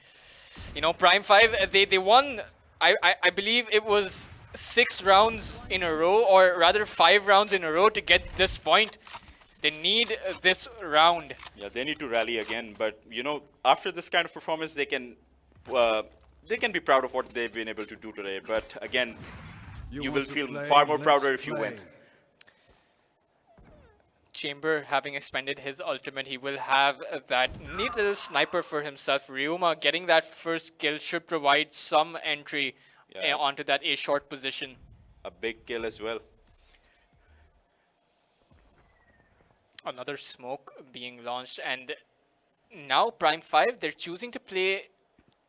You know, Prime 5, they won, I believe it was 6 rounds in a row, or rather 5 rounds in a row to get this point. They need this round. Yeah, they need to rally again, but you know, after this kind of performance, they can be proud of what they've been able to do today. But again, you will want to feel play? far more Let's prouder if you play. win. Chamber having expended his ultimate, he will have that neat little sniper for himself. Ryuma getting that first kill should provide some entry Yeah. onto that A short position. A big kill as well. Another smoke being launched, and now Prime 5, they're choosing to play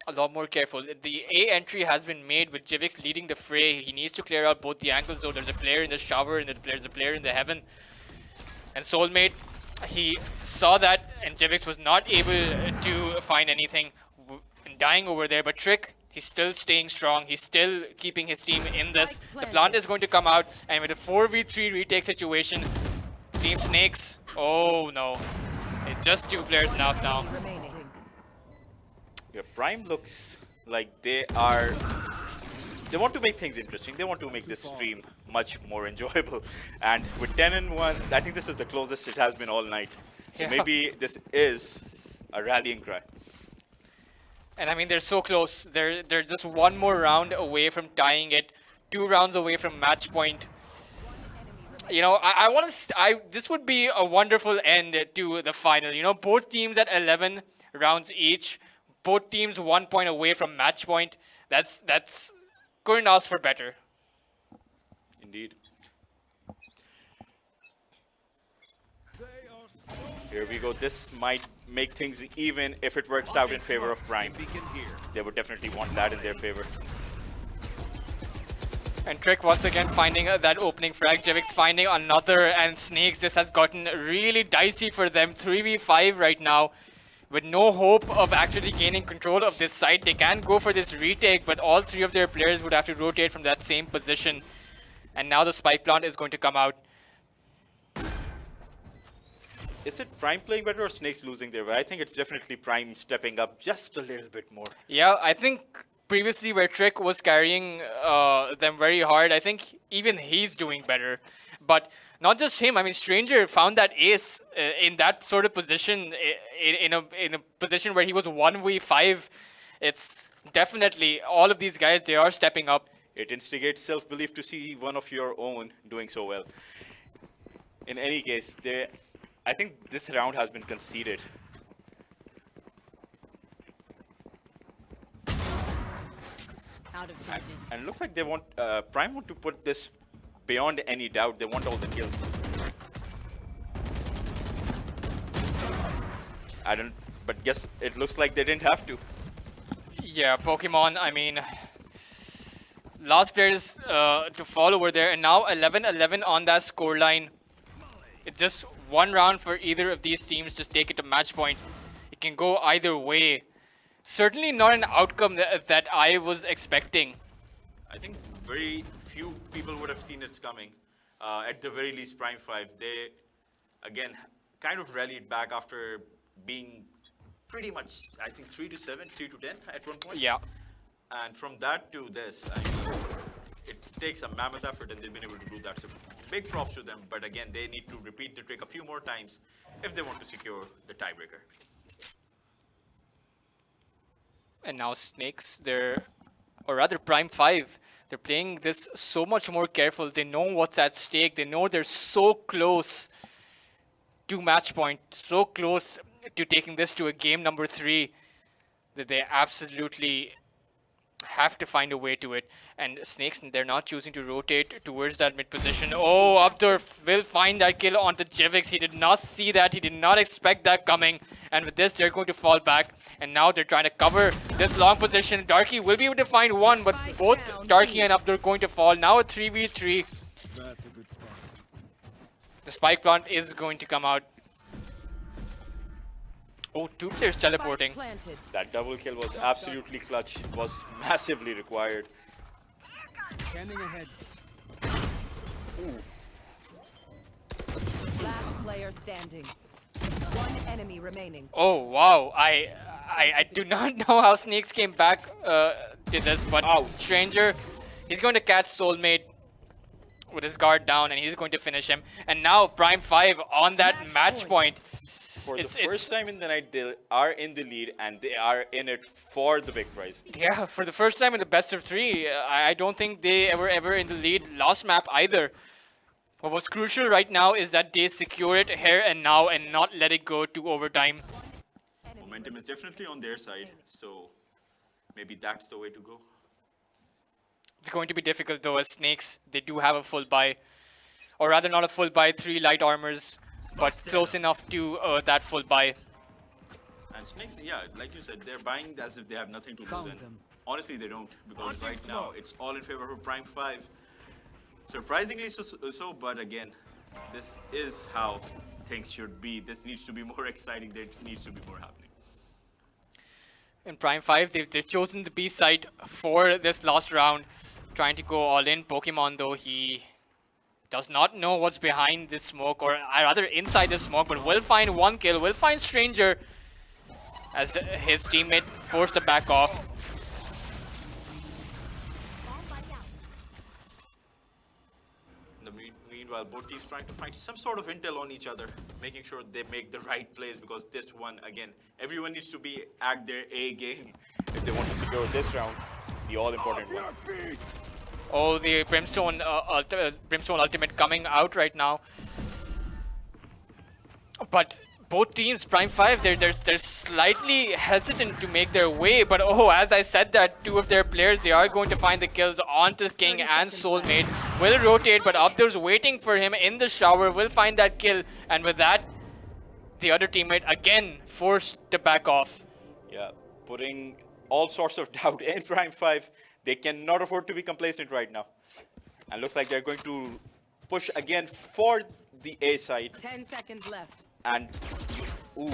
a lot more careful. The A entry has been made with Jivix leading the fray. He needs to clear out both the angles, though. There's a player in the shower and there's a player in the heaven. And Soulmate, he saw that, and Jivix was not able to find anything. And dying over there, but Trick, he's still staying strong. He's still keeping his team in this. The plant is going to come out, and with a 4v3 retake situation, Team Snakes, oh no. It's just 2 players left now. Remaining. Yeah, Prime looks like they want to make things interesting. They want to make this stream much more enjoyable. And with 10-1, I think this is the closest it has been all night. So Yeah. maybe this is a rallying cry. And I mean, they're so close. They're just 1 more round away from tying it, 2 rounds away from match point. You know, this would be a wonderful end to the final. You know, both teams at 11 rounds each, both teams 1 point away from match point. That's couldn't ask for better. Indeed. Here we go. This might make things even if it works out in favor of Prime. They would definitely want that in their favor. And Trick once again finding that opening frag. Jivix finding another, and Snakes, this has gotten really dicey for them. 3v5 right now, with no hope of actually gaining control of this site. They can go for this retake, but all 3 of their players would have to rotate from that same position. And now the spike plant is going to come out. Is it Prime playing better or Snakes losing their way? I think it's definitely Prime stepping up just a little bit more. Yeah, I think previously where Trick was carrying them very hard, I think even he's doing better. But not just him, I mean, Stranger found that ace in that sort of position, in a position where he was 1v5. It's definitely, all of these guys, they are stepping up. It instigates self-belief to see one of your own doing so well. In any case, I think this round has been conceded. Out of charges. And it looks like they want Prime want to put this beyond any doubt. They want all the kills. But guess it looks like they didn't have to. Yeah, Pokemon, I mean, last players to fall over there, and now 11-11 on that scoreline. It's just 1 round for either of these teams. Just take it to match point. It can go either way. Certainly not an outcome that I was expecting. I think very few people would have seen this coming. At the very least, Prime 5, they, again, kind of rallied back after being pretty much, I think, 3-7, 3-10 at one point. Yeah. And from that to this, I mean, it takes a mammoth effort, and they've been able to do that. So big props to them. But again, they need to repeat the trick a few more times if they want to secure the tiebreaker. And now Snakes, or rather Prime 5, they're playing this so much more careful. They know what's at stake. They know they're so close to match point, so close to taking this to a game number 3, that they absolutely have to find a way to it. And Snakes, they're not choosing to rotate towards that mid position. Oh, Abdur will find that kill onto Jivix. He did not see that. He did not expect that coming. And with this, they're going to fall back. And now they're trying to cover this long position. Darky will be able to find one, but both Darky and Abdur going to fall. Now a 3v3. That's a good spot. The spike plant is going to come out. Oh, 2 players teleporting. Planted. That double kill was absolutely clutch, was massively required. Scanning ahead. Last player standing. 1 enemy remaining. Oh, wow. I do not know how Snakes came back to this, but Stranger, he's going to catch Soulmate with his guard down, and he's going to finish him. And now Prime 5 on that match point. For the first time in the night, they are in the lead, and they are in it for the big prize. Yeah, for the first time in the best of 3, I don't think they ever in the lead last map either. But what's crucial right now is that they secure it here and now and not let it go to overtime. Momentum is definitely on their side, so maybe that's the way to go. It's going to be difficult though, as Snakes, they do have a full buy. Or rather not a full buy, 3 light armors, but close enough to that full buy. And Snakes, yeah, like you said, they're buying as if they have nothing to lose. Found And them. honestly, they don't, because right now it's all in favor of Prime 5. Surprisingly so, but again, this is how things should be. This needs to be more exciting. There needs to be more happening. In Prime 5, they've chosen the B site for this last round, trying to go all in. Pokemon, though, he does not know what's behind this smoke, or rather inside this smoke, but will find one kill, will find Stranger as his teammate forced to back off. Meanwhile, both teams trying to find some sort of intel on each other, making sure they make the right plays, because this one, again, everyone needs to be at their A game if they want to secure this round, the all-important one. Oh, the Brimstone ultimate coming out right now. But both teams, Prime 5, they're slightly hesitant to make their way. But oh, as I said that, two of their players, they are going to find the kills onto King and Soulmate. Will rotate, but Abdur's waiting for him in the shower, will find that kill. And with that, the other teammate again forced to back off. Yeah, putting all sorts of doubt in Prime 5. They cannot afford to be complacent right now. And looks like they're going to push again for the A side. 10 seconds left. And ooh.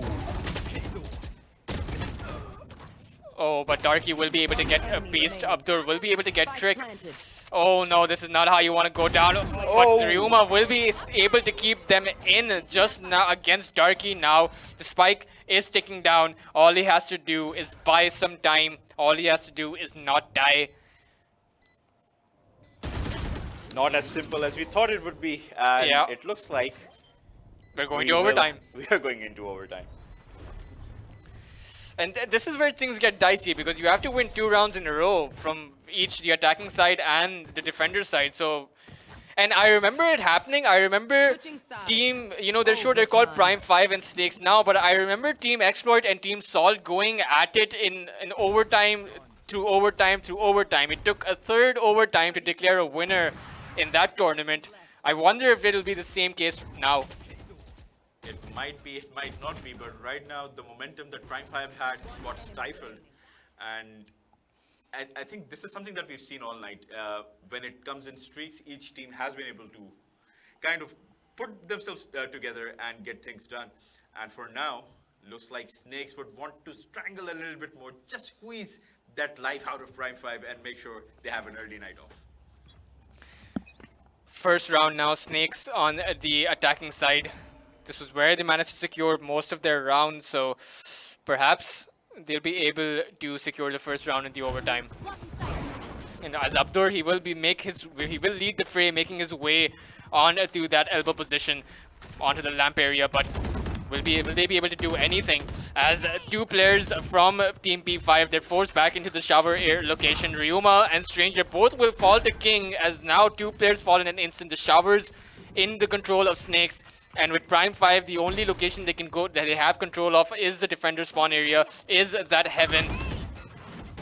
Oh, but Darky will be able to get a beast. Abdur will be able to get Spike trick. planted. Oh no, this is not how you want to go down. But Ryuma will be able to keep them in just now against Darky now. The spike is ticking down. All he has to do is buy some time. All he has to do is not die. Not as simple as we thought it would be. And Yeah. it looks like We're going we to will- overtime. We are going into overtime. And this is where things get dicey, because you have to win 2 rounds in a row from each the attacking side and the defender side. So, and I remember it happening. I remember Switching sides. Team, you know, they're called Prime 5 and Snakes now, but I remember Team Exploit and Team Salt going at it in overtime, through overtime, through overtime. It took a 3rd overtime to declare a winner in that tournament. I wonder if it'll be the same case now. It might be, it might not be, but right now the momentum that Prime 5 had got stifled. And I think this is something that we've seen all night. When it comes in streaks, each team has been able to kind of put themselves together and get things done. And for now, looks like Snakes would want to strangle a little bit more, just squeeze that life out of Prime 5 and make sure they have an early night off. First round now, Snakes on the attacking side. This was where they managed to secure most of their rounds, so perhaps they'll be able to secure the first round in the overtime. And as Abdur, he will lead the fray, making his way on to that elbow position onto the lamp area, but will they be able to do anything? As 2 players from Team P5, they're forced back into the shower air location. Ryuma and Stranger both will fall to King, as now 2 players fall in an instant. The showers in the control of Snakes. And with Prime 5, the only location they can go that they have control of is the defender spawn area, is that heaven.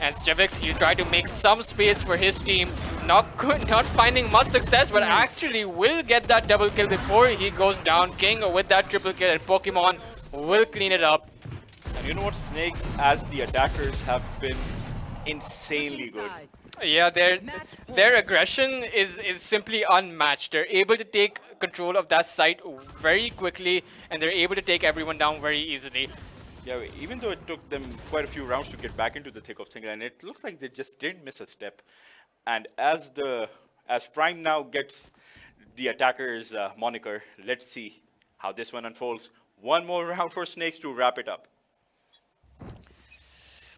As Javix, he tried to make some space for his team, not finding much success, but actually will get that double kill before he goes down. King with that triple kill, and Pokemon will clean it up. And you know what? Snakes, as the attackers, have been insanely good. Sides. Yeah, their aggression is simply unmatched. They're able to take control of that site very quickly, and they're able to take everyone down very easily. Yeah, even though it took them quite a few rounds to get back into the thick of things, and it looks like they just didn't miss a step. And as Prime now gets the attacker's moniker, let's see how this one unfolds. One more round for Snakes to wrap it up.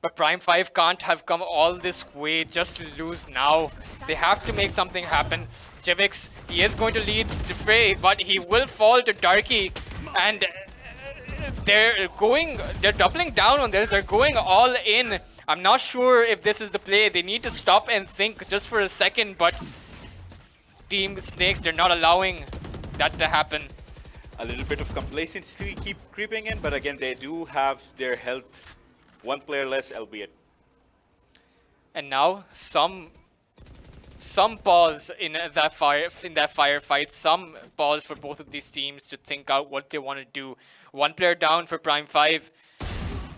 But Prime 5 can't have come all this way just to lose now. They have to make something happen. Javix, he is going to lead the fray, but he will fall to Darky. And they're doubling down on this. They're going all in. I'm not sure if this is the play. They need to stop and think just for a second, but Team Snakes, they're not allowing that to happen. A little bit of complacency keep creeping in, but again, they do have their health. 1 player less, albeit. And now some pause in that firefight, some pause for both of these teams to think out what they want to do. 1 player down for Prime 5.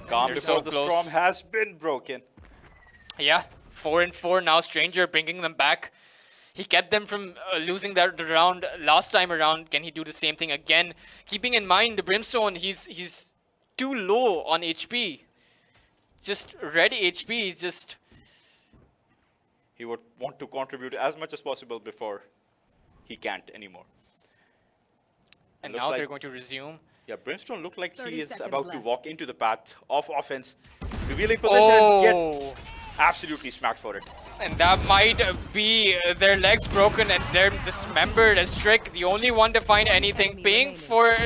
Calm They're before so the close. storm has been broken. Yeah, 4-4 now. Stranger bringing them back. He kept them from losing that round last time around. Can he do the same thing again? Keeping in mind the Brimstone, he's too low on HP. just red HP is just. He would want to contribute as much as possible before he can't anymore. And Looks now like- they're going to resume. Yeah, Brimstone looked like 30 he is seconds about to left. walk into the path of offense. Revealing position, Oh. gets absolutely smacked for it. And that might be their legs broken and they're dismembered as Trick, the only one to find anything, paying for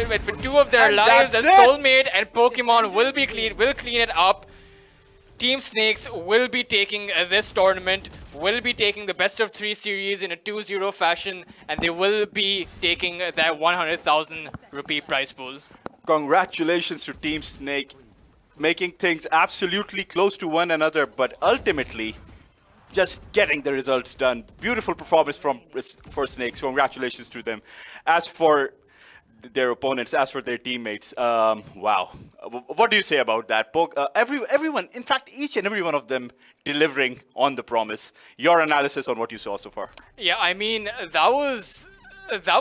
two of their And lives as that's it. Soulmate and Pokemon will clean it up. Team Snakes will be taking this tournament, will be taking the best of 3 series in a 2-0 fashion, and they will be taking that 100,000 rupee prize pool. Congratulations to Team Snake, making things absolutely close to one another, but ultimately just getting the results done. Beautiful performance for Snakes. Congratulations to them. As for their opponents, as for their teammates, wow. What do you say about that? Everyone, in fact, each and every one of them delivering on the promise. Your analysis on what you saw so far. Yeah, I mean that was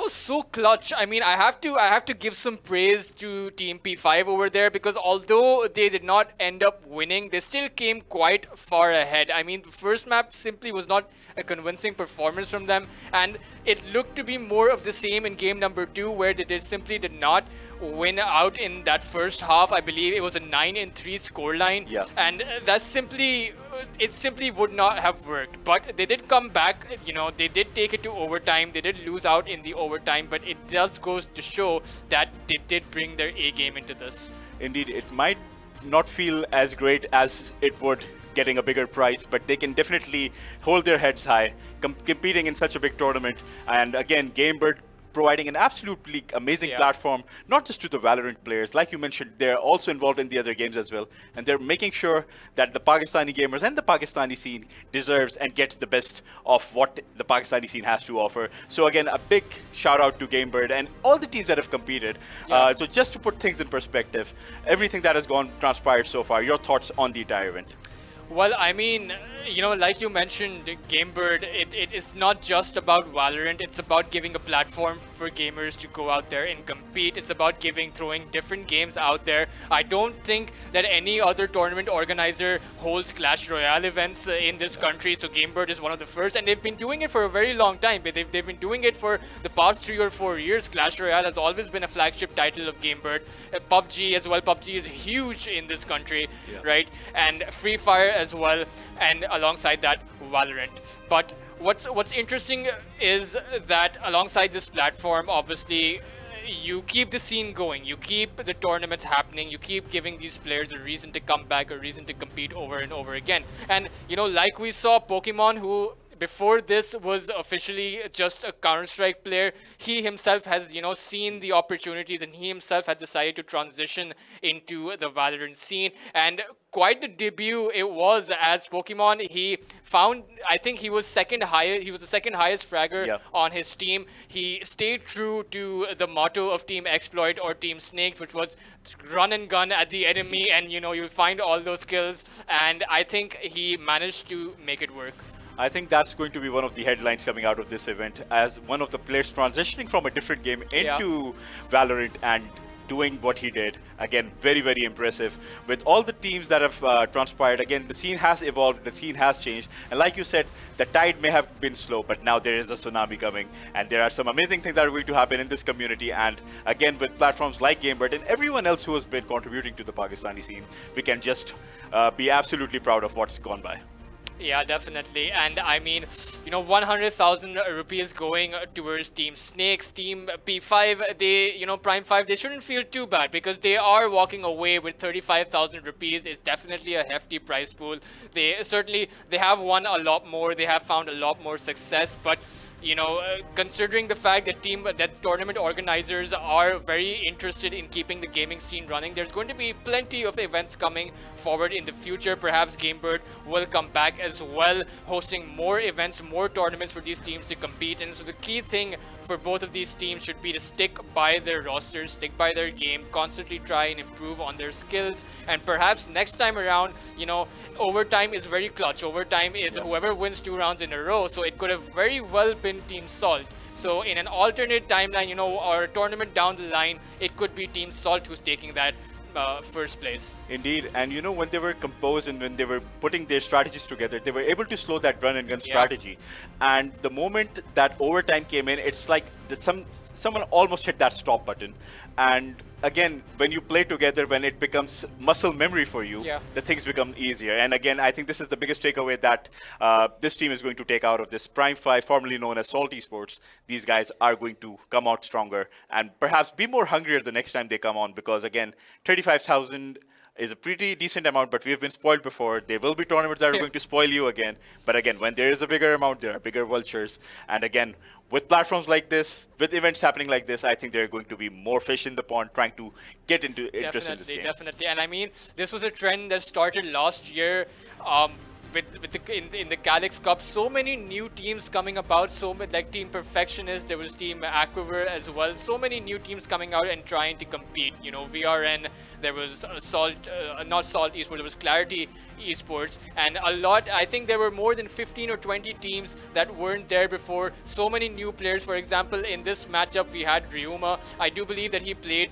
so clutch. I mean, I have to give some praise to Team P5 over there, because although they did not end up winning, they still came quite far ahead. I mean, the first map simply was not a convincing performance from them, and it looked to be more of the same in game number 2, where they simply did not win out in that first half. I believe it was a 9-3 scoreline, Yeah. and that simply would not have worked. But they did come back, you know, they did take it to overtime, they did lose out in the overtime, but it does go to show that they did bring their A game into this. Indeed, it might not feel as great as it would getting a bigger prize, but they can definitely hold their heads high, competing in such a big tournament. And again, GameBird providing an absolutely amazing Yeah. platform, not just to the Valorant players. Like you mentioned, they're also involved in the other games as well. And they're making sure that the Pakistani gamers and the Pakistani scene deserves and gets the best of what the Pakistani scene has to offer. So again, a big shout out to GameBird and all the teams that have competed. Yeah. So just to put things in perspective, everything that has transpired so far, your thoughts on the entire event? Well, I mean, you know, like you mentioned, GameBird, it is not just about Valorant. It's about giving a platform for gamers to go out there and compete. It's about throwing different games out there. I don't think that any other tournament organizer holds Clash Royale events in this country. So GameBird is one of the first, and they've been doing it for a very long time. But they've been doing it for the past 3 or 4 years. Clash Royale has always been a flagship title of GameBird. PUBG as well. PUBG is huge in this country, right? And Free Fire as well, and alongside that, Valorant. But what's interesting is that alongside this platform, obviously, you keep the scene going, you keep the tournaments happening, you keep giving these players a reason to come back, a reason to compete over and over again. And you know, like we saw Pokemon, who before this was officially just a Counter-Strike player, he himself has, you know, seen the opportunities, and he himself has decided to transition into the Valorant scene. And quite the debut it was as Pokemon. He found, I think he was second highest, he was the second highest fragger on his team. He stayed true to the motto of Team Exploit or Team Snakes, which was run and gun at the enemy, and you know, you'll find all those kills. And I think he managed to make it work. I think that's going to be one of the headlines coming out of this event, as one of the players transitioning from a different game into Valorant and doing what he did. Again, very, very impressive. With all the teams that have transpired, again, the scene has evolved, the scene has changed. And like you said, the tide may have been slow, but now there is a tsunami coming. And there are some amazing things that are going to happen in this community. And again, with platforms like GameBird and everyone else who has been contributing to the Pakistani scene, we can just be absolutely proud of what's gone by. Yeah, definitely. And I mean, you know, 100,000 rupees going towards Team Snakes, Team P5, they, you know, Prime 5, they shouldn't feel too bad, because they are walking away with 35,000 rupees. It's definitely a hefty prize pool. They have won a lot more. They have found a lot more success, but you know, considering the fact that tournament organizers are very interested in keeping the gaming scene running, there's going to be plenty of events coming forward in the future. Perhaps GameBird will come back as well, hosting more events, more tournaments for these teams to compete. And so the key thing for both of these teams should be to stick by their rosters, stick by their game, constantly try and improve on their skills. And perhaps next time around, you know, overtime is very clutch. Overtime is whoever wins 2 rounds in a row. So it could have very well been Team Salt. So in an alternate timeline, you know, or a tournament down the line, it could be Team Salt who's taking that first place. Indeed, and you know, when they were composed and when they were putting their strategies together, they were able to slow that run and gun strategy. And the moment that overtime came in, it's like someone almost hit that stop button. And again, when you play together, when it becomes muscle memory for you, the things become easier. And again, I think this is the biggest takeaway that this team is going to take out of this Prime 5, formerly known as Salt Esports. These guys are going to come out stronger and perhaps be more hungrier the next time they come on, because again, 35,000 is a pretty decent amount, but we have been spoiled before. There will be tournaments that are going to spoil you again. But again, when there is a bigger amount, there are bigger vultures. And again, with platforms like this, with events happening like this, I think there are going to be more fish in the pond trying to get into interest in this game. Definitely. And I mean, this was a trend that started last year. In the Calyx Cup, so many new teams coming about, so many, like Team Perfectionist, there was Team Aquiver as well, so many new teams coming out and trying to compete. You know, VRN, there was not Salt Esports, there was Clarity Esports, and a lot, I think there were more than 15 or 20 teams that weren't there before. So many new players. For example, in this matchup we had Ryuma. I do believe that he played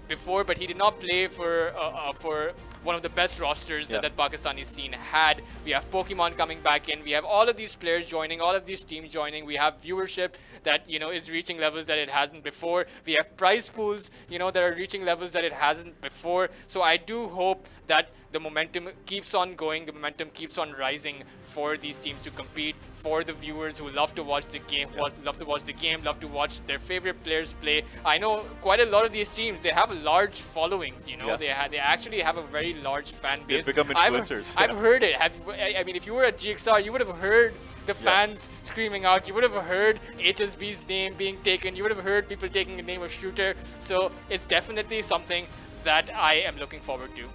before, but he did not play for one of the best rosters that Pakistani scene had. We have Pokemon coming back in. We have all of these players joining, all of these teams joining. We have viewership that, you know, is reaching levels that it hasn't before. We have prize pools, you know, that are reaching levels that it hasn't before. So I do hope that the momentum keeps on going, the momentum keeps on rising for these teams to compete, for the viewers who love to watch the game, love to watch their favorite players play. I know quite a lot of these teams, they have large followings, you know, they actually have a very large fan base. They've become influencers. I've heard it. I mean, if you were at GXR, you would have heard the fans screaming out. You would have heard HSB's name being taken. You would have heard people taking the name of Shooter. So it's definitely something that I am looking forward to.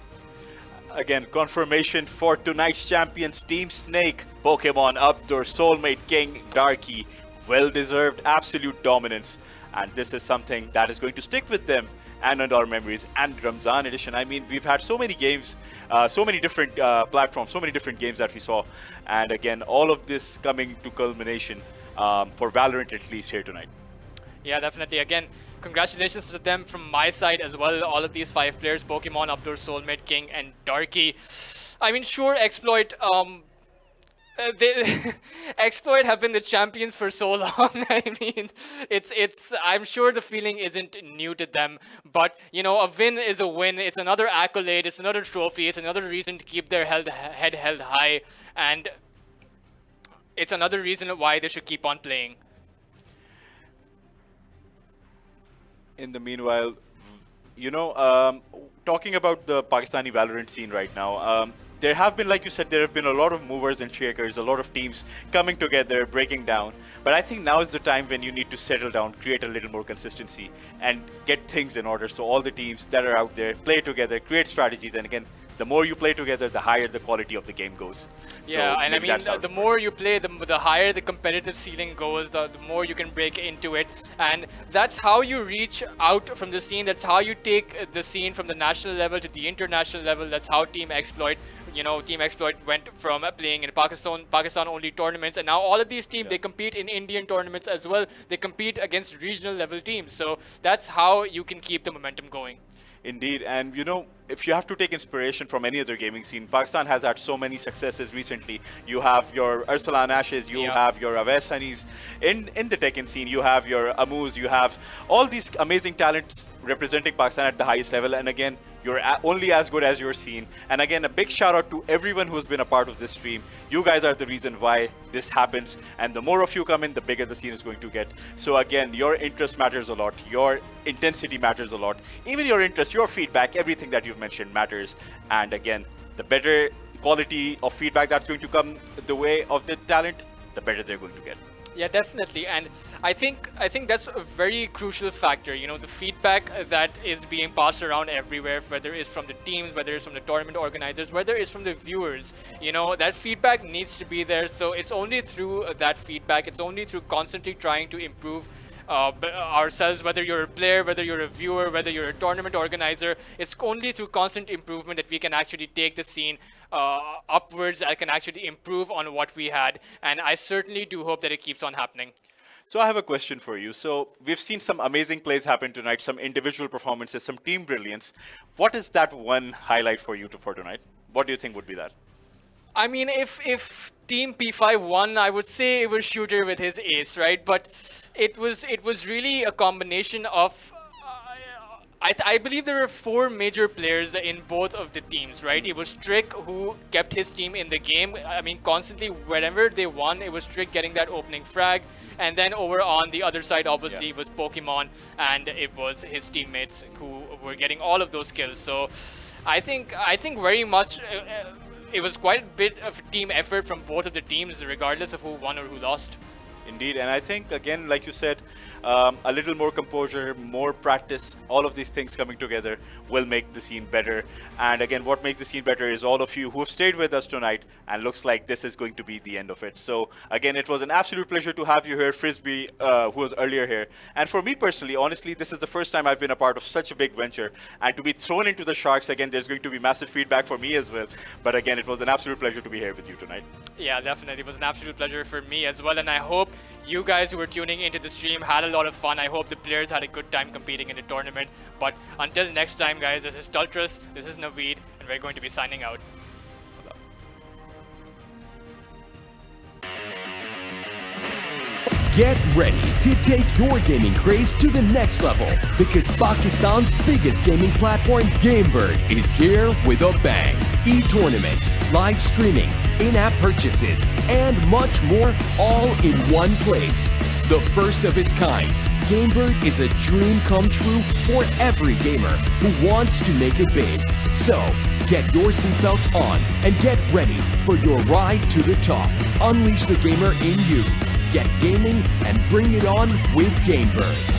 Again, confirmation for tonight's champions, Team Snake, Pokemon Abdur, Soulmate King, Darky. Well-deserved, absolute dominance. And this is something that is going to stick with them and in our memories. And Ramzan edition, I mean, we've had so many games, so many different platforms, so many different games that we saw. And again, all of this coming to culmination for Valorant at least here tonight. Yeah, definitely. Again, congratulations to them from my side as well. All of these 5 players, Pokemon, Abdur, Soulmate, King, and Darky. I mean, sure, Exploit, Exploit have been the champions for so long. I mean, I'm sure the feeling isn't new to them, but you know, a win is a win. It's another accolade, it's another trophy, it's another reason to keep their head held high, and it's another reason why they should keep on playing. In the meanwhile, you know, talking about the Pakistani Valorant scene right now, there have been, like you said, there have been a lot of movers and shakers, a lot of teams coming together, breaking down. But I think now is the time when you need to settle down, create a little more consistency, and get things in order. So all the teams that are out there play together, create strategies, and again, the more you play together, the higher the quality of the game goes. Yeah, so and I mean, the more you play, the higher the competitive ceiling goes, the more you can break into it. And that's how you reach out from the scene. That's how you take the scene from the national level to the international level. That's how Team Exploit, you know, Team Exploit went from playing in Pakistan-only tournaments. And now all of these teams, they compete in Indian tournaments as well. They compete against regional level teams. So that's how you can keep the momentum going. Indeed, and you know, if you have to take inspiration from any other gaming scene, Pakistan has had so many successes recently. You have your Arsalan Ashes, you have your Awais Honeys. In the Tekken scene, you have your Amuz, you have all these amazing talents representing Pakistan at the highest level. And again, you're only as good as your scene. And again, a big shout out to everyone who's been a part of this stream. You guys are the reason why this happens. And the more of you come in, the bigger the scene is going to get. So again, your interest matters a lot. Your intensity matters a lot. Even your interest, your feedback, everything that you've mentioned matters. And again, the better quality of feedback that's going to come the way of the talent, the better they're going to get. Yeah, definitely. And I think that's a very crucial factor. You know, the feedback that is being passed around everywhere, whether it's from the teams, whether it's from the tournament organizers, whether it's from the viewers, you know, that feedback needs to be there. So it's only through that feedback, it's only through constantly trying to improve ourselves, whether you're a player, whether you're a viewer, whether you're a tournament organizer. It's only through constant improvement that we can actually take the scene upwards, that can actually improve on what we had. And I certainly do hope that it keeps on happening. So I have a question for you. So we've seen some amazing plays happen tonight, some individual performances, some team brilliance. What is that one highlight for you for tonight? What do you think would be that? I mean, if Team P5 won, I would say it was Shooter with his ace, right? But it was really a combination of. I believe there were 4 major players in both of the teams, right? It was Trick who kept his team in the game. I mean, constantly, wherever they won, it was Trick getting that opening frag. And then over on the other side, obviously, it was Pokemon, and it was his teammates who were getting all of those kills. So I think very much it was quite a bit of a team effort from both of the teams, regardless of who won or who lost. Indeed, and I think, again, like you said, a little more composure, more practice, all of these things coming together will make the scene better. And again, what makes the scene better is all of you who have stayed with us tonight, and looks like this is going to be the end of it. So again, it was an absolute pleasure to have you here, Frisbee, who was earlier here. And for me personally, honestly, this is the first time I've been a part of such a big venture. And to be thrown into the Sharks, again, there's going to be massive feedback for me as well. But again, it was an absolute pleasure to be here with you tonight. Yeah, definitely. It was an absolute pleasure for me as well. And I hope you guys who were tuning into the stream had a lot of fun. I hope the players had a good time competing in the tournament. But until next time, guys, this is Tultras, this is Naveed, and we're going to be signing out. Get ready to take your gaming craze to the next level because Pakistan's biggest gaming platform, GameBird, is here with a bang. E-tournaments, live streaming, in-app purchases, and much more all in one place. The first of its kind, GameBird is a dream come true for every gamer who wants to make it big. So, get your seatbelts on and get ready for your ride to the top. Unleash the gamer in you. Get gaming and bring it on with GameBird.